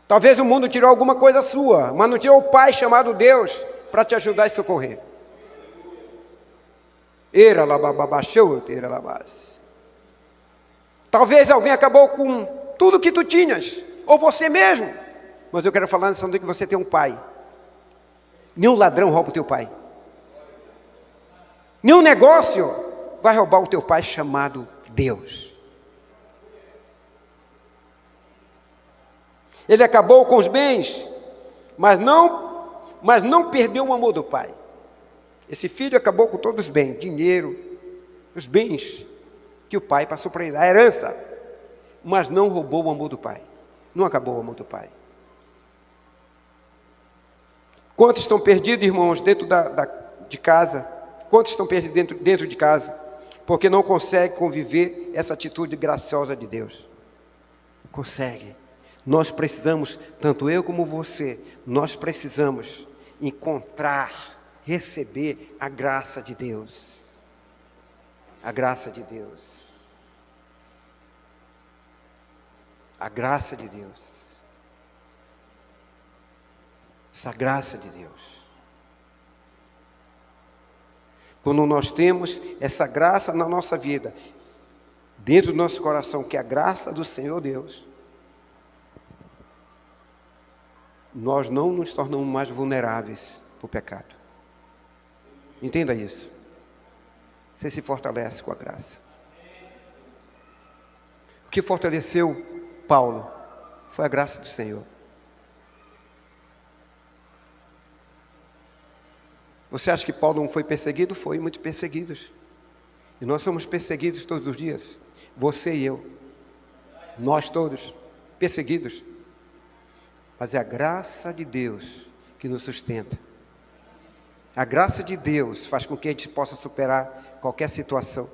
Talvez o mundo tirou alguma coisa sua, mas não tirou o pai chamado Deus para te ajudar e socorrer. Talvez alguém acabou com tudo que tu tinhas, ou você mesmo. Mas eu quero falar nessa noite que você tem um pai. Nenhum ladrão rouba o teu pai. Nenhum negócio vai roubar o teu pai chamado Deus. Ele acabou com os bens, mas não perdeu o amor do pai. Esse filho acabou com todos os bens, dinheiro, os bens que o pai passou para ele, a herança, mas não roubou o amor do pai. Não acabou o amor do pai. Quantos estão perdidos, irmãos, dentro de casa? Quantos estão perdidos dentro de casa? Porque não conseguem conviver essa atitude graciosa de Deus. Consegue. Nós precisamos, tanto eu como você, nós precisamos encontrar, receber a graça de Deus. A graça de Deus. A graça de Deus. Essa graça de Deus. Quando nós temos essa graça na nossa vida, dentro do nosso coração, que é a graça do Senhor Deus, nós não nos tornamos mais vulneráveis para o pecado. Entenda isso. Você se fortalece com a graça. O que fortaleceu Paulo foi a graça do Senhor. Você acha que Paulo não foi perseguido? Foi, muito perseguidos. E nós somos perseguidos todos os dias. Você e eu. Nós todos, perseguidos. Mas é a graça de Deus que nos sustenta. A graça de Deus faz com que a gente possa superar qualquer situação.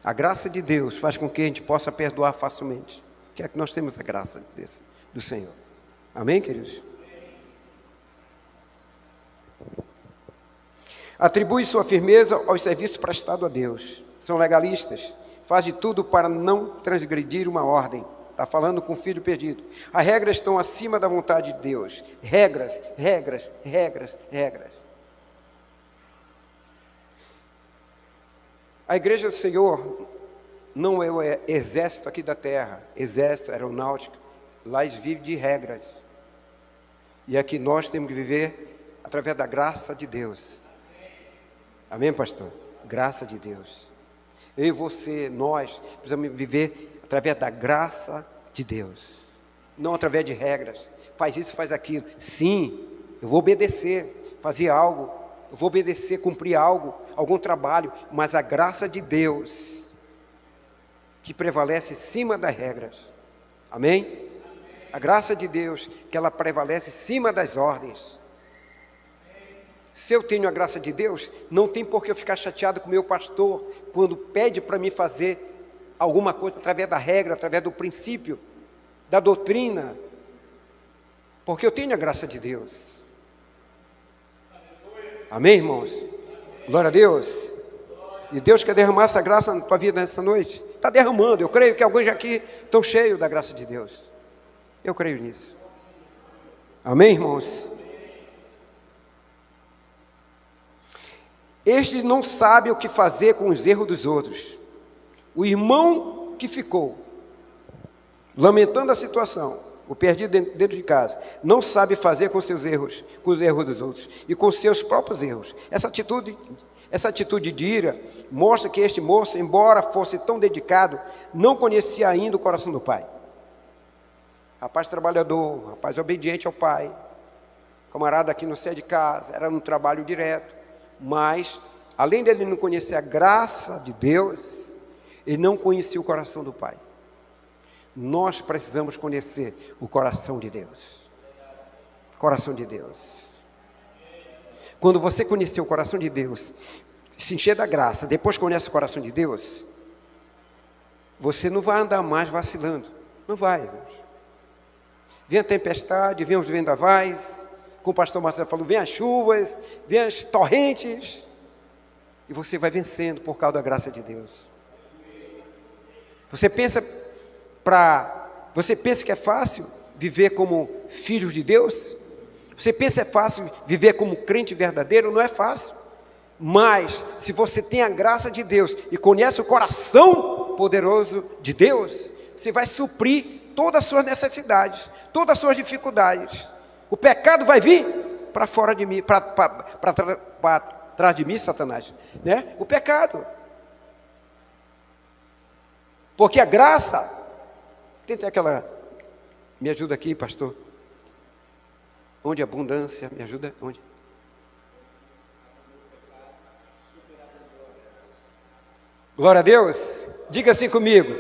A graça de Deus faz com que a gente possa perdoar facilmente. Que é que nós temos a graça do Senhor. Amém, queridos? Atribui sua firmeza aos serviços prestados a Deus. São legalistas. Faz de tudo para não transgredir uma ordem. Está falando com o filho perdido. As regras estão acima da vontade de Deus. Regras. A igreja do Senhor não é o exército aqui da terra. Exército, aeronáutico. Lá eles vivem de regras. E aqui nós temos que viver através da graça de Deus. Amém, pastor? Graça de Deus. Eu e você, nós, precisamos viver através da graça de Deus. Não através de regras. Faz isso, faz aquilo. Sim, eu vou obedecer, fazer algo. Eu vou obedecer, cumprir algo, algum trabalho. Mas a graça de Deus, que prevalece acima das regras. Amém? A graça de Deus, que ela prevalece acima das ordens. Se eu tenho a graça de Deus, não tem por que eu ficar chateado com o meu pastor quando pede para mim fazer alguma coisa através da regra, através do princípio, da doutrina, porque eu tenho a graça de Deus. Amém, irmãos? Glória a Deus. E Deus quer derramar essa graça na tua vida nessa noite. Está derramando. Eu creio que alguns aqui estão cheios da graça de Deus. Eu creio nisso. Amém, irmãos? Este não sabe o que fazer com os erros dos outros. O irmão que ficou lamentando a situação, o perdido dentro de casa, não sabe fazer com seus erros, com os erros dos outros e com seus próprios erros. Essa atitude de ira mostra que este moço, embora fosse tão dedicado, não conhecia ainda o coração do pai. Rapaz trabalhador, rapaz obediente ao pai, camarada que não saia de casa, era um trabalho direto, mas além dele não conhecer a graça de Deus, ele não conhecia o coração do pai. Nós precisamos conhecer o coração de Deus. Coração de Deus. Quando você conhecer o coração de Deus, se encher da graça, depois conhece o coração de Deus, você não vai andar mais vacilando. Não vai, irmãos. Vem a tempestade, vem os vendavais, como o pastor Marcelo falou, vem as chuvas, vem as torrentes, e você vai vencendo por causa da graça de Deus. Você pensa que é fácil viver como filhos de Deus? Você pensa que é fácil viver como crente verdadeiro? Não é fácil. Mas, se você tem a graça de Deus e conhece o coração poderoso de Deus, você vai suprir todas as suas necessidades, todas as suas dificuldades. O pecado vai vir para fora de mim, para trás de mim, Satanás, né? O pecado. Porque a graça, tem aquela, me ajuda aqui, pastor. Onde a abundância, me ajuda, onde? Glória a Deus, diga assim comigo,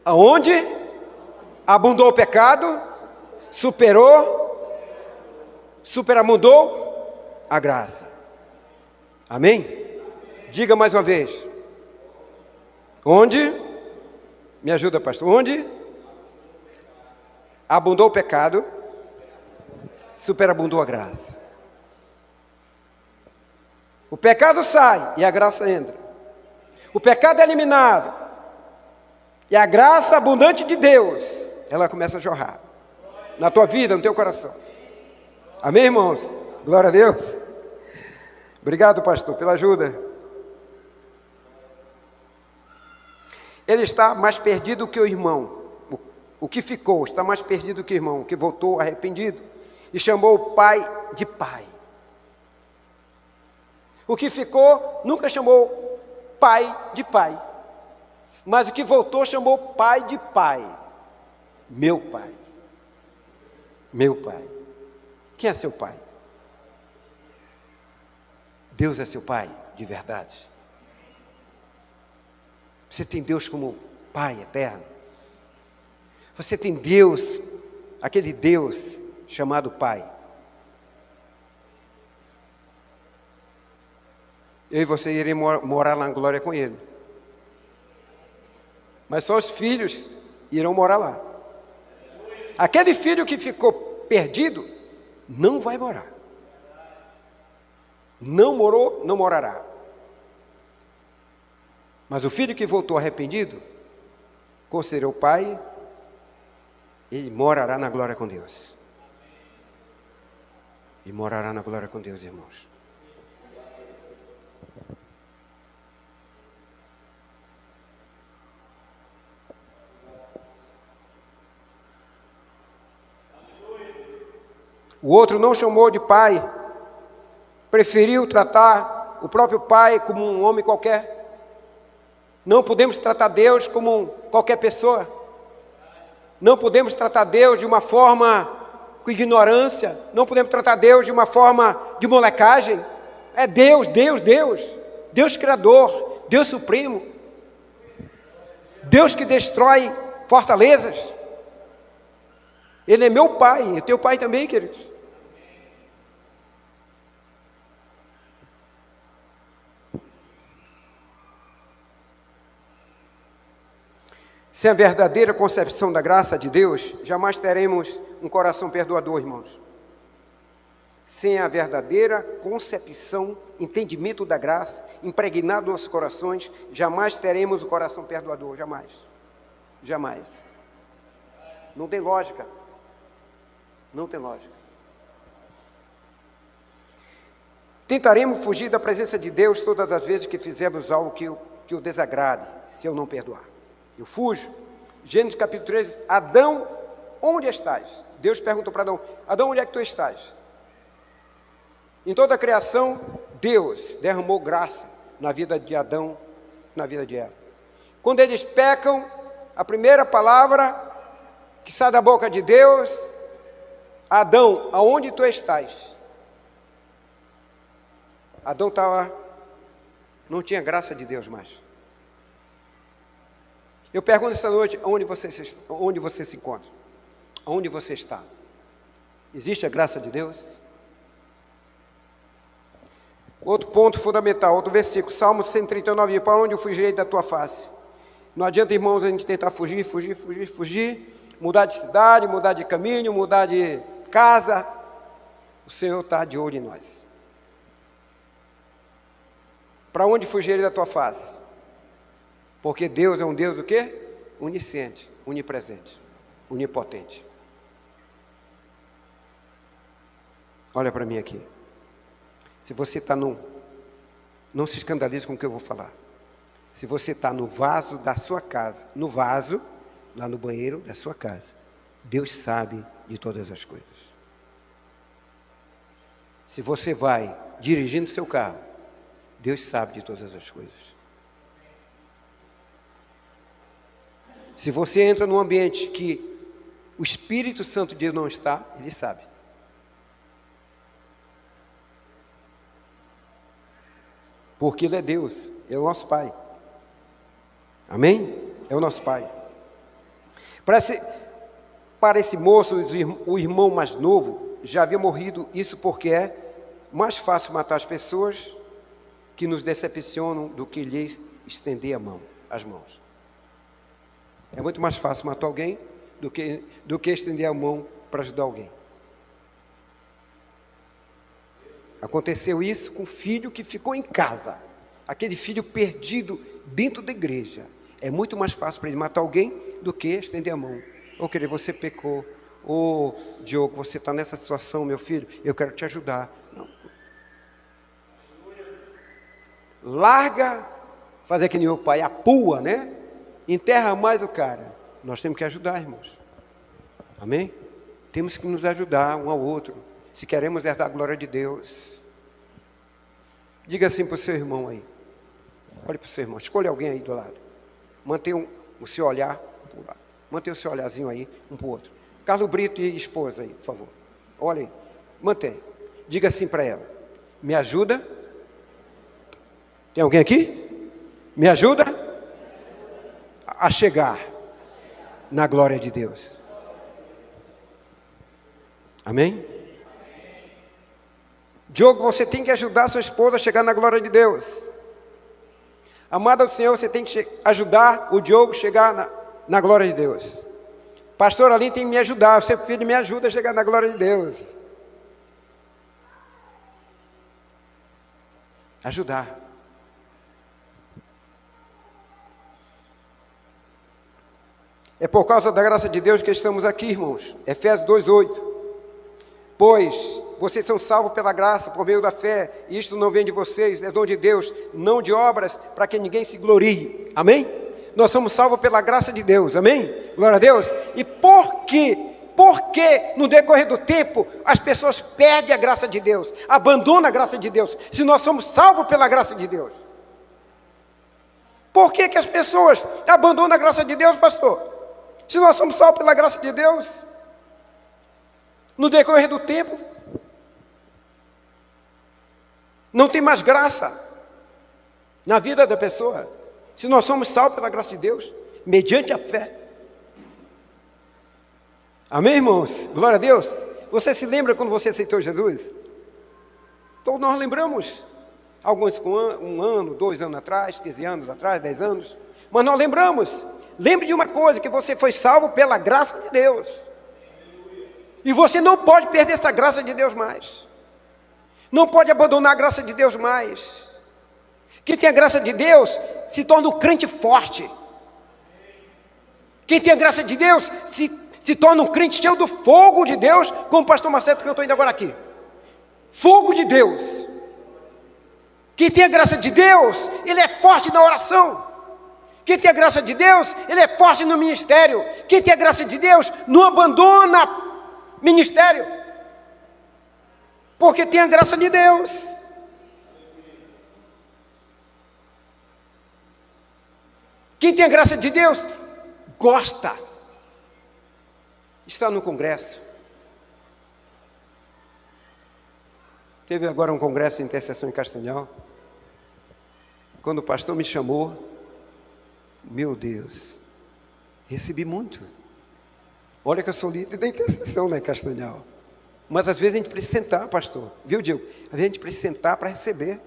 aonde abundou o pecado, superabundou a graça. Amém? Diga mais uma vez, onde, me ajuda pastor, onde abundou o pecado, superabundou a graça. O pecado sai e a graça entra. O pecado é eliminado e a graça abundante de Deus, ela começa a jorrar na tua vida, no teu coração. Amém, irmãos? Glória a Deus. Obrigado, pastor, pela ajuda. Ele está mais perdido que o irmão. O que ficou está mais perdido que o irmão, que voltou arrependido e chamou o pai de pai. O que ficou nunca chamou pai de pai, mas o que voltou chamou pai de pai. Meu pai. Meu pai. Quem é seu pai? Deus é seu pai de verdade. Você tem Deus como pai eterno. Você tem Deus, aquele Deus chamado pai. Eu e você iremos morar lá na glória com Ele. Mas só os filhos irão morar lá. Aquele filho que ficou perdido, não vai morar. Não morou, não morará. Mas o filho que voltou arrependido, considerou o pai, ele morará na glória com Deus. E morará na glória com Deus, irmãos. O outro não chamou de pai, preferiu tratar o próprio pai como um homem qualquer. Não podemos tratar Deus como qualquer pessoa. Não podemos tratar Deus de uma forma com ignorância. Não podemos tratar Deus de uma forma de molecagem. É Deus, Deus, Deus. Deus Criador, Deus Supremo. Deus que destrói fortalezas. Ele é meu pai, é teu pai também, queridos. Sem a verdadeira concepção da graça de Deus, jamais teremos um coração perdoador, irmãos. Sem a verdadeira concepção, entendimento da graça, impregnado nos nossos corações, jamais teremos o coração perdoador, jamais. Jamais. Não tem lógica. Não tem lógica. Tentaremos fugir da presença de Deus todas as vezes que fizermos algo que o desagrade, se eu não perdoar. Eu fujo. Gênesis capítulo 13, Adão, onde estás? Deus perguntou para Adão, Adão, onde é que tu estás? Em toda a criação, Deus derramou graça na vida de Adão, na vida de Eva. Quando eles pecam, a primeira palavra que sai da boca de Deus, Adão, aonde tu estás? Adão não tinha graça de Deus mais. Eu pergunto esta noite, onde você se encontra? Onde você está? Existe a graça de Deus? Outro ponto fundamental, outro versículo, Salmo 139, para onde eu fugirei da tua face? Não adianta, irmãos, a gente tentar fugir, mudar de cidade, mudar de caminho, mudar de casa. O Senhor está de olho em nós. Para onde fugirei da tua face? Porque Deus é um Deus o quê? Onisciente, onipresente, onipotente. Olha para mim aqui. Se você está não se escandalize com o que eu vou falar. Se você está no vaso da sua casa, no vaso, lá no banheiro da sua casa, Deus sabe de todas as coisas. Se você vai dirigindo seu carro, Deus sabe de todas as coisas. Se você entra num ambiente que o Espírito Santo de Deus não está, Ele sabe. Porque Ele é Deus, é o nosso Pai. Amém? É o nosso Pai. Para esse moço, o irmão mais novo, já havia morrido, isso porque é mais fácil matar as pessoas que nos decepcionam do que lhes estender as mãos. É muito mais fácil matar alguém do que estender a mão para ajudar alguém. Aconteceu isso com o filho que ficou em casa. Aquele filho perdido dentro da igreja. É muito mais fácil para ele matar alguém do que estender a mão. Ou querer, você pecou. Ou, Diogo, você está nessa situação, meu filho, eu quero te ajudar. Não. Larga, fazer que nem o pai, apua, né? Enterra mais o cara. Nós temos que ajudar, irmãos. Amém? Temos que nos ajudar um ao outro. Se queremos herdar a glória de Deus. Diga assim para o seu irmão aí. Olhe para o seu irmão. Escolha alguém aí do lado. Mantenha o seu olhar para o lado. Mantenha o seu olharzinho aí um para o outro. Carlos Brito e esposa aí, por favor. Olha aí. Mantenha. Diga assim para ela. Me ajuda. Tem alguém aqui? Me ajuda a chegar na glória de Deus. Amém? Diogo, você tem que ajudar a sua esposa a chegar na glória de Deus. Amado Senhor, você tem que ajudar o Diogo a chegar na glória de Deus. Pastor Aline tem que me ajudar, seu filho me ajuda a chegar na glória de Deus. Ajudar. É por causa da graça de Deus que estamos aqui, irmãos. Efésios 2:8. Pois vocês são salvos pela graça, por meio da fé, e isto não vem de vocês, é dom de Deus, não de obras, para que ninguém se glorie. Amém? Nós somos salvos pela graça de Deus, amém? Glória a Deus. E por Por que no decorrer do tempo as pessoas perdem a graça de Deus, abandonam a graça de Deus, se nós somos salvos pela graça de Deus? Por que as pessoas abandonam a graça de Deus, pastor? Se nós somos salvos pela graça de Deus, no decorrer do tempo, não tem mais graça na vida da pessoa. Se nós somos salvos pela graça de Deus, mediante a fé. Amém, irmãos? Glória a Deus. Você se lembra quando você aceitou Jesus? Então nós lembramos. Alguns com um ano, 2 anos atrás, 15 anos atrás, 10 anos. Mas nós lembramos. Lembre de uma coisa, que você foi salvo pela graça de Deus. E você não pode perder essa graça de Deus mais. Não pode abandonar a graça de Deus mais. Quem tem a graça de Deus se torna um crente forte. Quem tem a graça de Deus se torna um crente cheio do fogo de Deus, como o pastor Marcelo cantou ainda agora aqui. Fogo de Deus. Quem tem a graça de Deus, ele é forte na oração. Quem tem a graça de Deus, ele é forte no ministério. Quem tem a graça de Deus, não abandona ministério. Porque tem a graça de Deus. Quem tem a graça de Deus, gosta. Está no congresso. Teve agora um congresso de intercessão em Castanhal. Quando o pastor me chamou, meu Deus, recebi muito. Olha que eu sou líder da intercessão lá em Castanhal. Mas às vezes a gente precisa sentar, pastor. Viu, Diego? Às vezes a gente precisa sentar para receber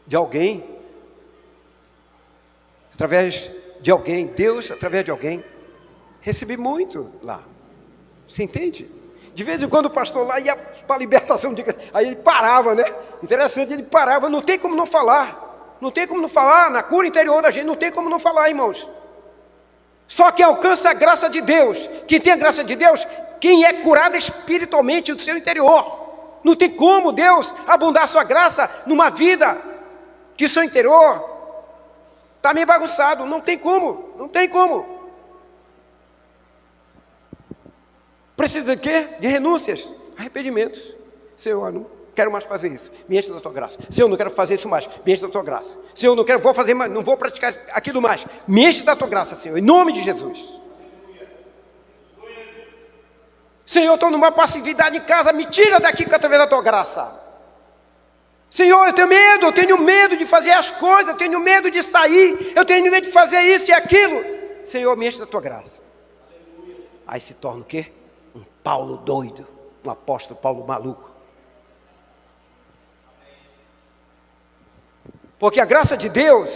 de alguém. Através de alguém, Deus através de alguém. Recebi muito lá. Você entende? De vez em quando o pastor lá ia para a libertação, aí ele parava, né? Interessante, ele parava, não tem como não falar. Não tem como não falar, na cura interior da gente, não tem como não falar, irmãos. Só quem alcança a graça de Deus, quem tem a graça de Deus, quem é curado espiritualmente do seu interior. Não tem como Deus abundar a sua graça numa vida que o seu interior está meio bagunçado. Não tem como, não tem como. Precisa de quê? De renúncias, arrependimentos. Senhor, não quero mais fazer isso, me enche da tua graça. Senhor, não quero fazer isso mais, me enche da tua graça. Senhor, não quero, vou fazer mais, não vou praticar aquilo mais, me enche da tua graça, Senhor, em nome de Jesus. Senhor, estou numa passividade em casa, me tira daqui através da tua graça. Senhor, eu tenho medo de fazer as coisas, eu tenho medo de sair, eu tenho medo de fazer isso e aquilo. Senhor, me enche da tua graça. Aí se torna o quê? Um Paulo doido, um apóstolo Paulo maluco. Porque a graça de Deus,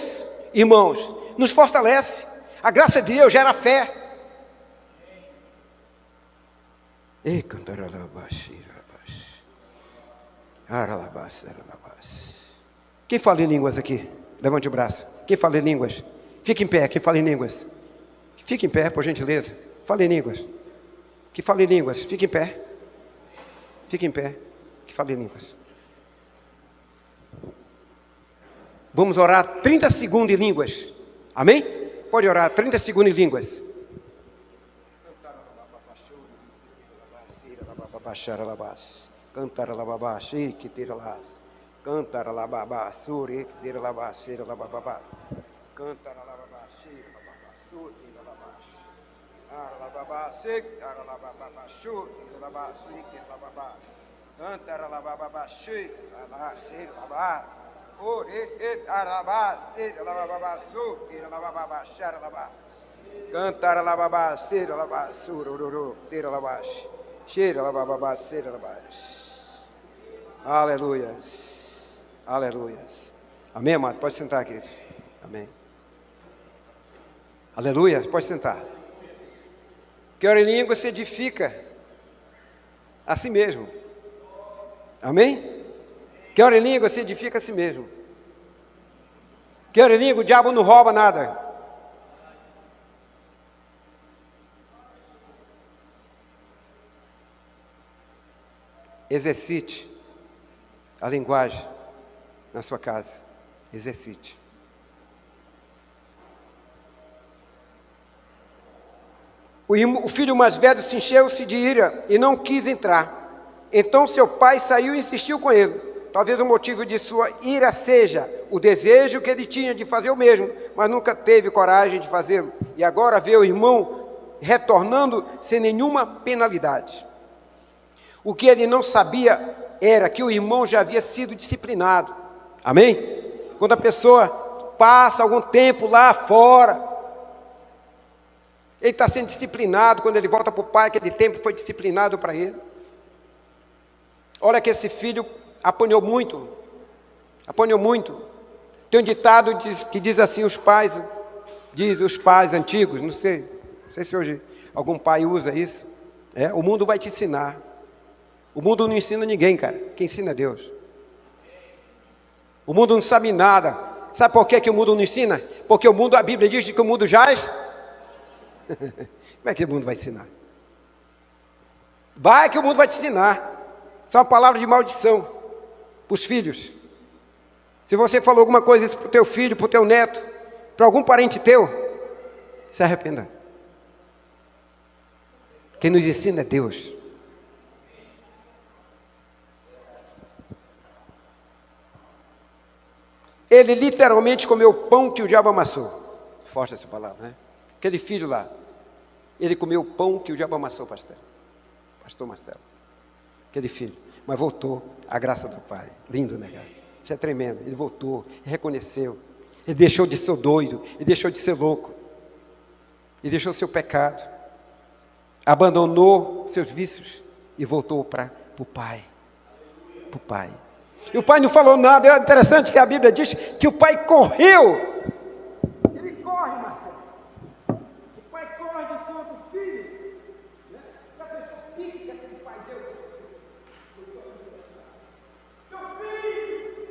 irmãos, nos fortalece. A graça de Deus gera fé. Quem fala em línguas aqui? Levante o braço. Quem fala em línguas? Fique em pé, quem fala em línguas. Fique em pé, por gentileza. Fale em línguas. Que fale em línguas, fique em pé. Fique em pé, que fale em línguas. Vamos orar 30 segundos em línguas. Amém? Pode orar 30 segundos em línguas. Cantar lababá, que tira las. Cantar lababá, suri, que tira labá, cheira lababá. Cantar lababá, cheira lababá, suri, tira labá. Aralababá, seca, aralababá, chu, labá, suíque, lababá. Canta, aralababá, cheira, labá, cheira, labá. Ore, arabá, cheira, lababá, su, tira lababá, cheira, labá. Canta, aralababá, cheira, labá, surururu, tira labá. Cheira, lababá, cheira, labá. Aleluias, aleluias. Amém, amado? Pode sentar, queridos. Amém. Aleluia, pode sentar. Que ora em língua se edifica a si mesmo. Amém? Que ora em língua se edifica a si mesmo. Que ora em língua, o diabo não rouba nada. Exercite a linguagem na sua casa. Exercite. O filho mais velho se encheu-se de ira e não quis entrar. Então seu pai saiu e insistiu com ele. Talvez o motivo de sua ira seja o desejo que ele tinha de fazer o mesmo, mas nunca teve coragem de fazê-lo. E agora vê o irmão retornando sem nenhuma penalidade. O que ele não sabia era que o irmão já havia sido disciplinado. Amém? Quando a pessoa passa algum tempo lá fora, ele está sendo disciplinado. Quando ele volta para o pai, aquele tempo foi disciplinado para ele. Olha que esse filho apanhou muito. Apanhou muito. Tem um ditado que diz assim, os pais antigos, não sei se hoje algum pai usa isso. O mundo vai te ensinar. O mundo não ensina ninguém, cara. Quem ensina é Deus. O mundo não sabe nada. Sabe por que o mundo não ensina? Porque a Bíblia diz que o mundo jaz. Como é que o mundo vai ensinar? Vai que o mundo vai te ensinar. Isso é uma palavra de maldição para os filhos. Se você falou alguma coisa isso para o teu filho, para o teu neto, para algum parente teu, se arrependa. Quem nos ensina é Deus. Ele literalmente comeu o pão que o diabo amassou. Forte essa palavra, né? Aquele filho lá, ele comeu o pão que o diabo amassou, pastor Marcelo. Aquele filho. Mas voltou à graça do Pai. Lindo, né, cara? Isso é tremendo. Ele voltou, reconheceu. Ele deixou de ser doido, ele deixou de ser louco. Ele deixou seu pecado. Abandonou seus vícios e voltou para o Pai. Para o Pai. E o pai não falou nada. É interessante que a Bíblia diz que o pai correu. Ele corre, Marcelo. O pai corre de todo o filho. A pessoa fica que aquele pai deu. Meu filho!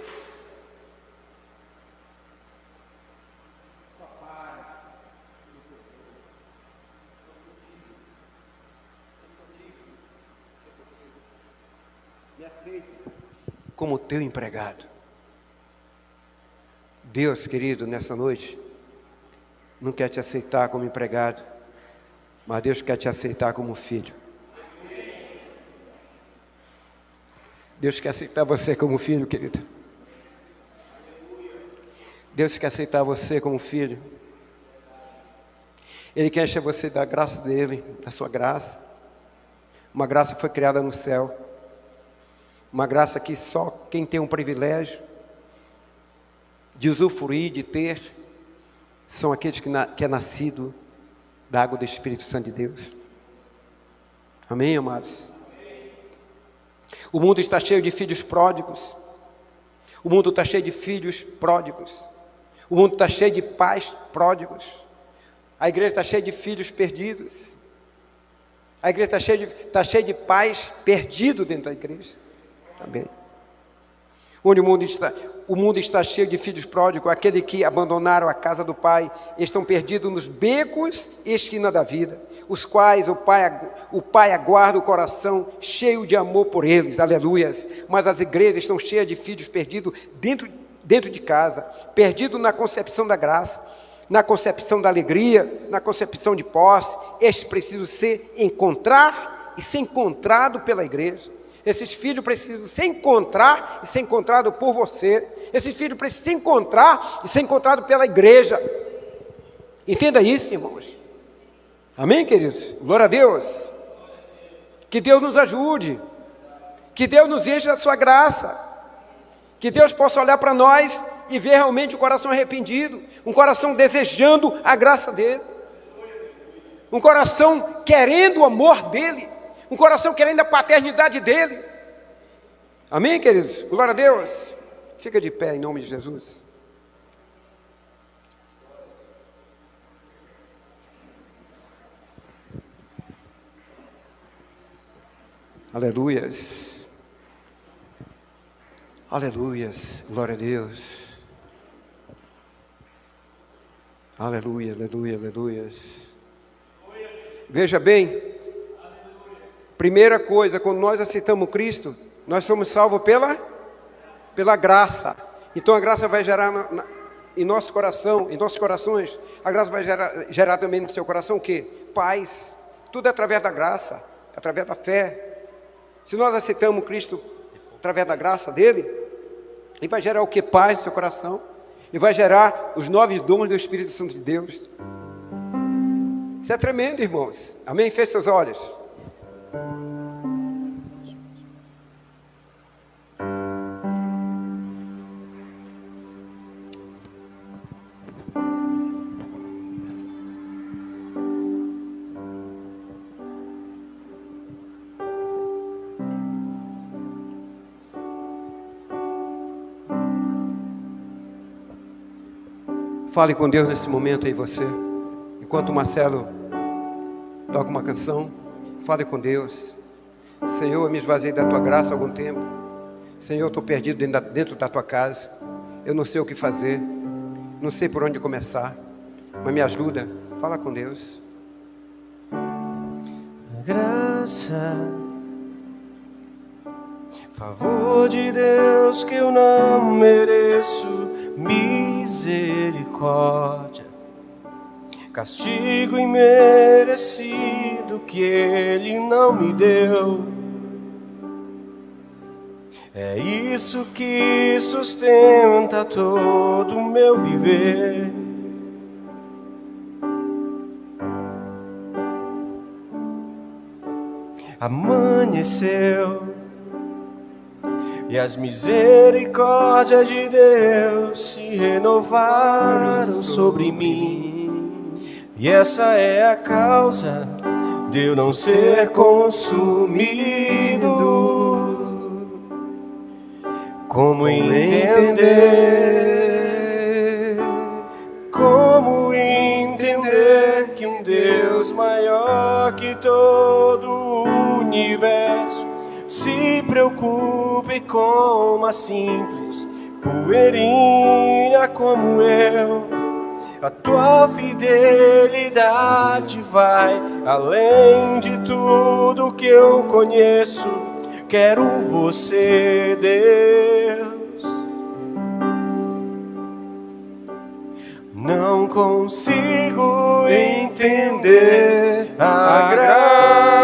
Papai. Me aceita como teu empregado. Deus, querido, nessa noite, não quer te aceitar como empregado, mas Deus quer te aceitar como filho. Deus quer aceitar você como filho, querido. Deus quer aceitar você como filho. Ele quer encher você da graça dele, da sua graça. Uma graça que foi criada no céu. Uma graça que só quem tem um privilégio de usufruir, de ter, são aqueles que é nascido da água do Espírito Santo de Deus. Amém, amados? O mundo está cheio de filhos pródigos. O mundo está cheio de filhos pródigos. O mundo está cheio de pais pródigos. A igreja está cheia de filhos perdidos. A igreja está cheia de pais perdidos dentro da igreja. Também. Onde o mundo está cheio de filhos pródigos, aqueles que abandonaram a casa do pai, estão perdidos nos becos e esquina da vida, os quais o pai aguarda o coração cheio de amor por eles, aleluias. Mas as igrejas estão cheias de filhos perdidos dentro de casa, perdidos na concepção da graça, na concepção da alegria, na concepção de posse. Estes precisam encontrar e ser encontrado pela igreja. Esses filhos precisam se encontrar e ser encontrado por você. Esses filhos precisam se encontrar e ser encontrado pela igreja. Entenda isso, irmãos. Amém, queridos? Glória a Deus. Que Deus nos ajude. Que Deus nos enche da sua graça. Que Deus possa olhar para nós e ver realmente um coração arrependido. Um coração desejando a graça dele. Um coração querendo o amor dele. Um coração querendo a paternidade dele. Amém, queridos? Glória a Deus. Fica de pé em nome de Jesus. Aleluias. Aleluias. Glória a Deus. Aleluia, aleluia, aleluias. Veja bem. Primeira coisa, quando nós aceitamos Cristo, nós somos salvos pela graça. Então a graça vai gerar em nosso coração, em nossos corações, a graça vai gerar também no seu coração o quê? Paz, Tudo é através da graça, através da fé. Se nós aceitamos Cristo através da graça dele, ele vai gerar o que? Paz no seu coração. E vai gerar os 9 dons do Espírito Santo de Deus. Isso é tremendo, irmãos. Amém? Feche seus olhos. Fale com Deus nesse momento aí, você. Enquanto o Marcelo toca uma canção, fale com Deus. Senhor, eu me esvaziei da tua graça há algum tempo. Senhor, eu estou perdido dentro da tua casa. Eu não sei o que fazer. Não sei por onde começar. Mas me ajuda. Fala com Deus. Graça, favor de Deus que eu não mereço, misericórdia, castigo imerecido que Ele não me deu. É isso que sustenta todo o meu viver. Amanheceu e as misericórdias de Deus se renovaram sobre mim. E essa é a causa de eu não ser consumido. Como entender? Como entender que um Deus maior que todo o universo se preocupe com uma simples poeirinha como eu? A tua fidelidade vai além de tudo que eu conheço. Quero você, Deus. Não consigo entender a graça.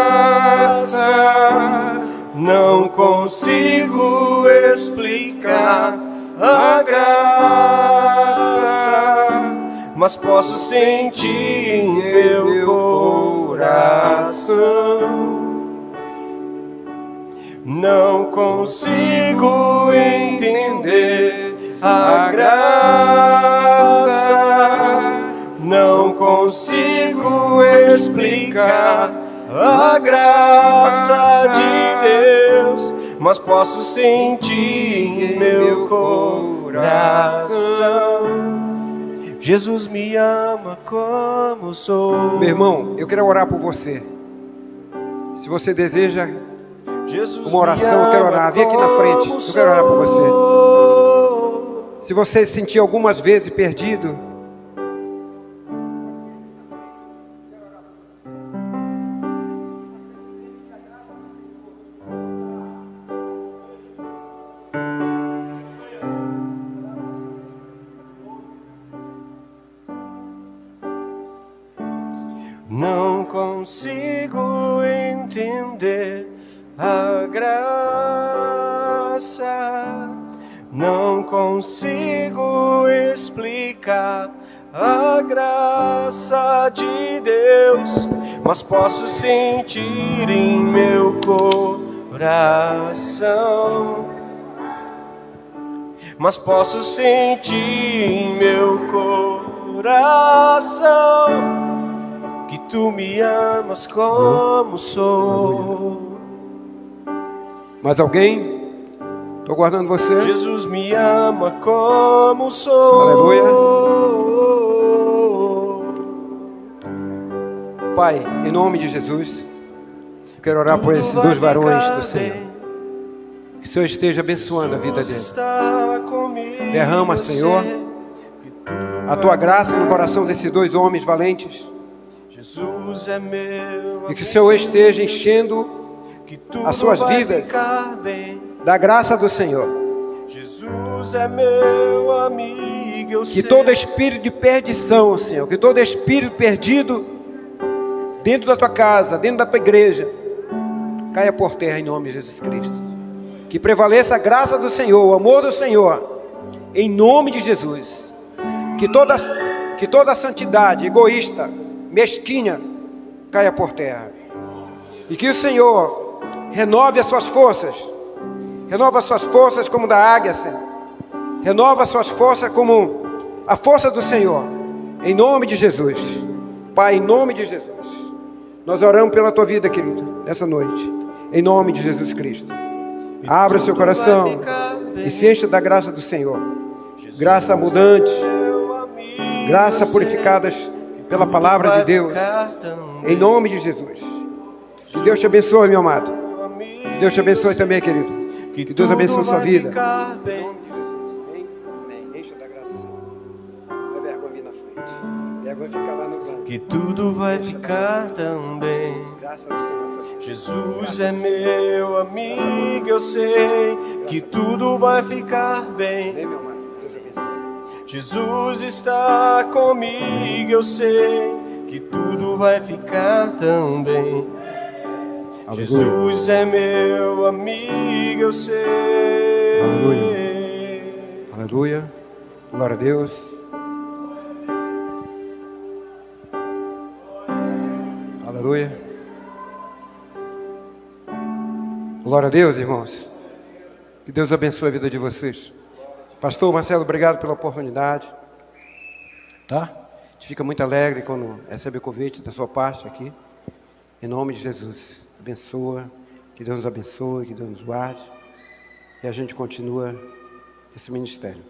Não consigo explicar a graça, mas posso sentir em meu coração. Não consigo entender a graça. Não consigo explicar a graça de Deus, mas posso sentir em meu coração. Jesus me ama como sou. Meu irmão, eu quero orar por você. Se você deseja uma oração, eu quero orar. Vem aqui na frente, eu quero orar por você. Se você se sentir algumas vezes perdido, não consigo entender a graça, não consigo explicar a graça de Deus, mas posso sentir em meu coração. Mas posso sentir em meu coração que tu me amas como sou. mais alguém? Estou guardando você. Jesus me ama como sou. Aleluia. Pai, em nome de Jesus, quero orar por esses dois varões do Senhor. Que o Senhor esteja abençoando a vida deles. Derrama, Senhor, a tua graça no coração desses dois homens valentes. Jesus é meu, e que o Senhor esteja enchendo as suas vidas da graça do Senhor. Jesus é meu amigo, eu que todo espírito de perdição, Senhor, que todo espírito perdido dentro da tua casa, dentro da tua igreja, caia por terra em nome de Jesus Cristo. Que prevaleça a graça do Senhor, o amor do Senhor, em nome de Jesus. Que toda santidade egoísta, mesquinha, caia por terra. E que o Senhor renove as suas forças. Renova as suas forças como da águia, Senhor. Renova as suas forças como a força do Senhor. Em nome de Jesus. Pai, em nome de Jesus. Nós oramos pela tua vida, querido, nessa noite. Em nome de Jesus Cristo. Abra o seu coração e se encha da graça do Senhor. Graça abundante. Graça purificadas pela palavra de Deus. Em nome de Jesus. Que Deus te abençoe, meu amado. Que Deus te abençoe também, querido. Que Deus abençoe a sua vida. Encha da graça do Senhor. Não é vergonha vir na frente. Vergonha ficar lá no banco. Que tudo vai ficar tão bem. Graça do Senhor. Jesus é meu amigo, eu sei que tudo vai ficar bem. Vem, meu amado. Deus abençoe. Jesus está comigo, eu sei que tudo vai ficar tão bem. Aleluia. Jesus é meu amigo, eu sei. Aleluia. Aleluia. Glória a Deus. Aleluia. Glória a Deus, irmãos. Que Deus abençoe a vida de vocês. Pastor Marcelo, obrigado pela oportunidade. Tá? A gente fica muito alegre quando recebe o convite da sua parte aqui. Em nome de Jesus. Abençoa. Que Deus nos abençoe, que Deus nos guarde. E a gente continua esse ministério.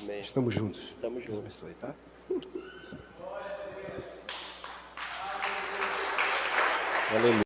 Amém. Estamos juntos. Estamos Deus juntos. abençoe, tá? Aleluia.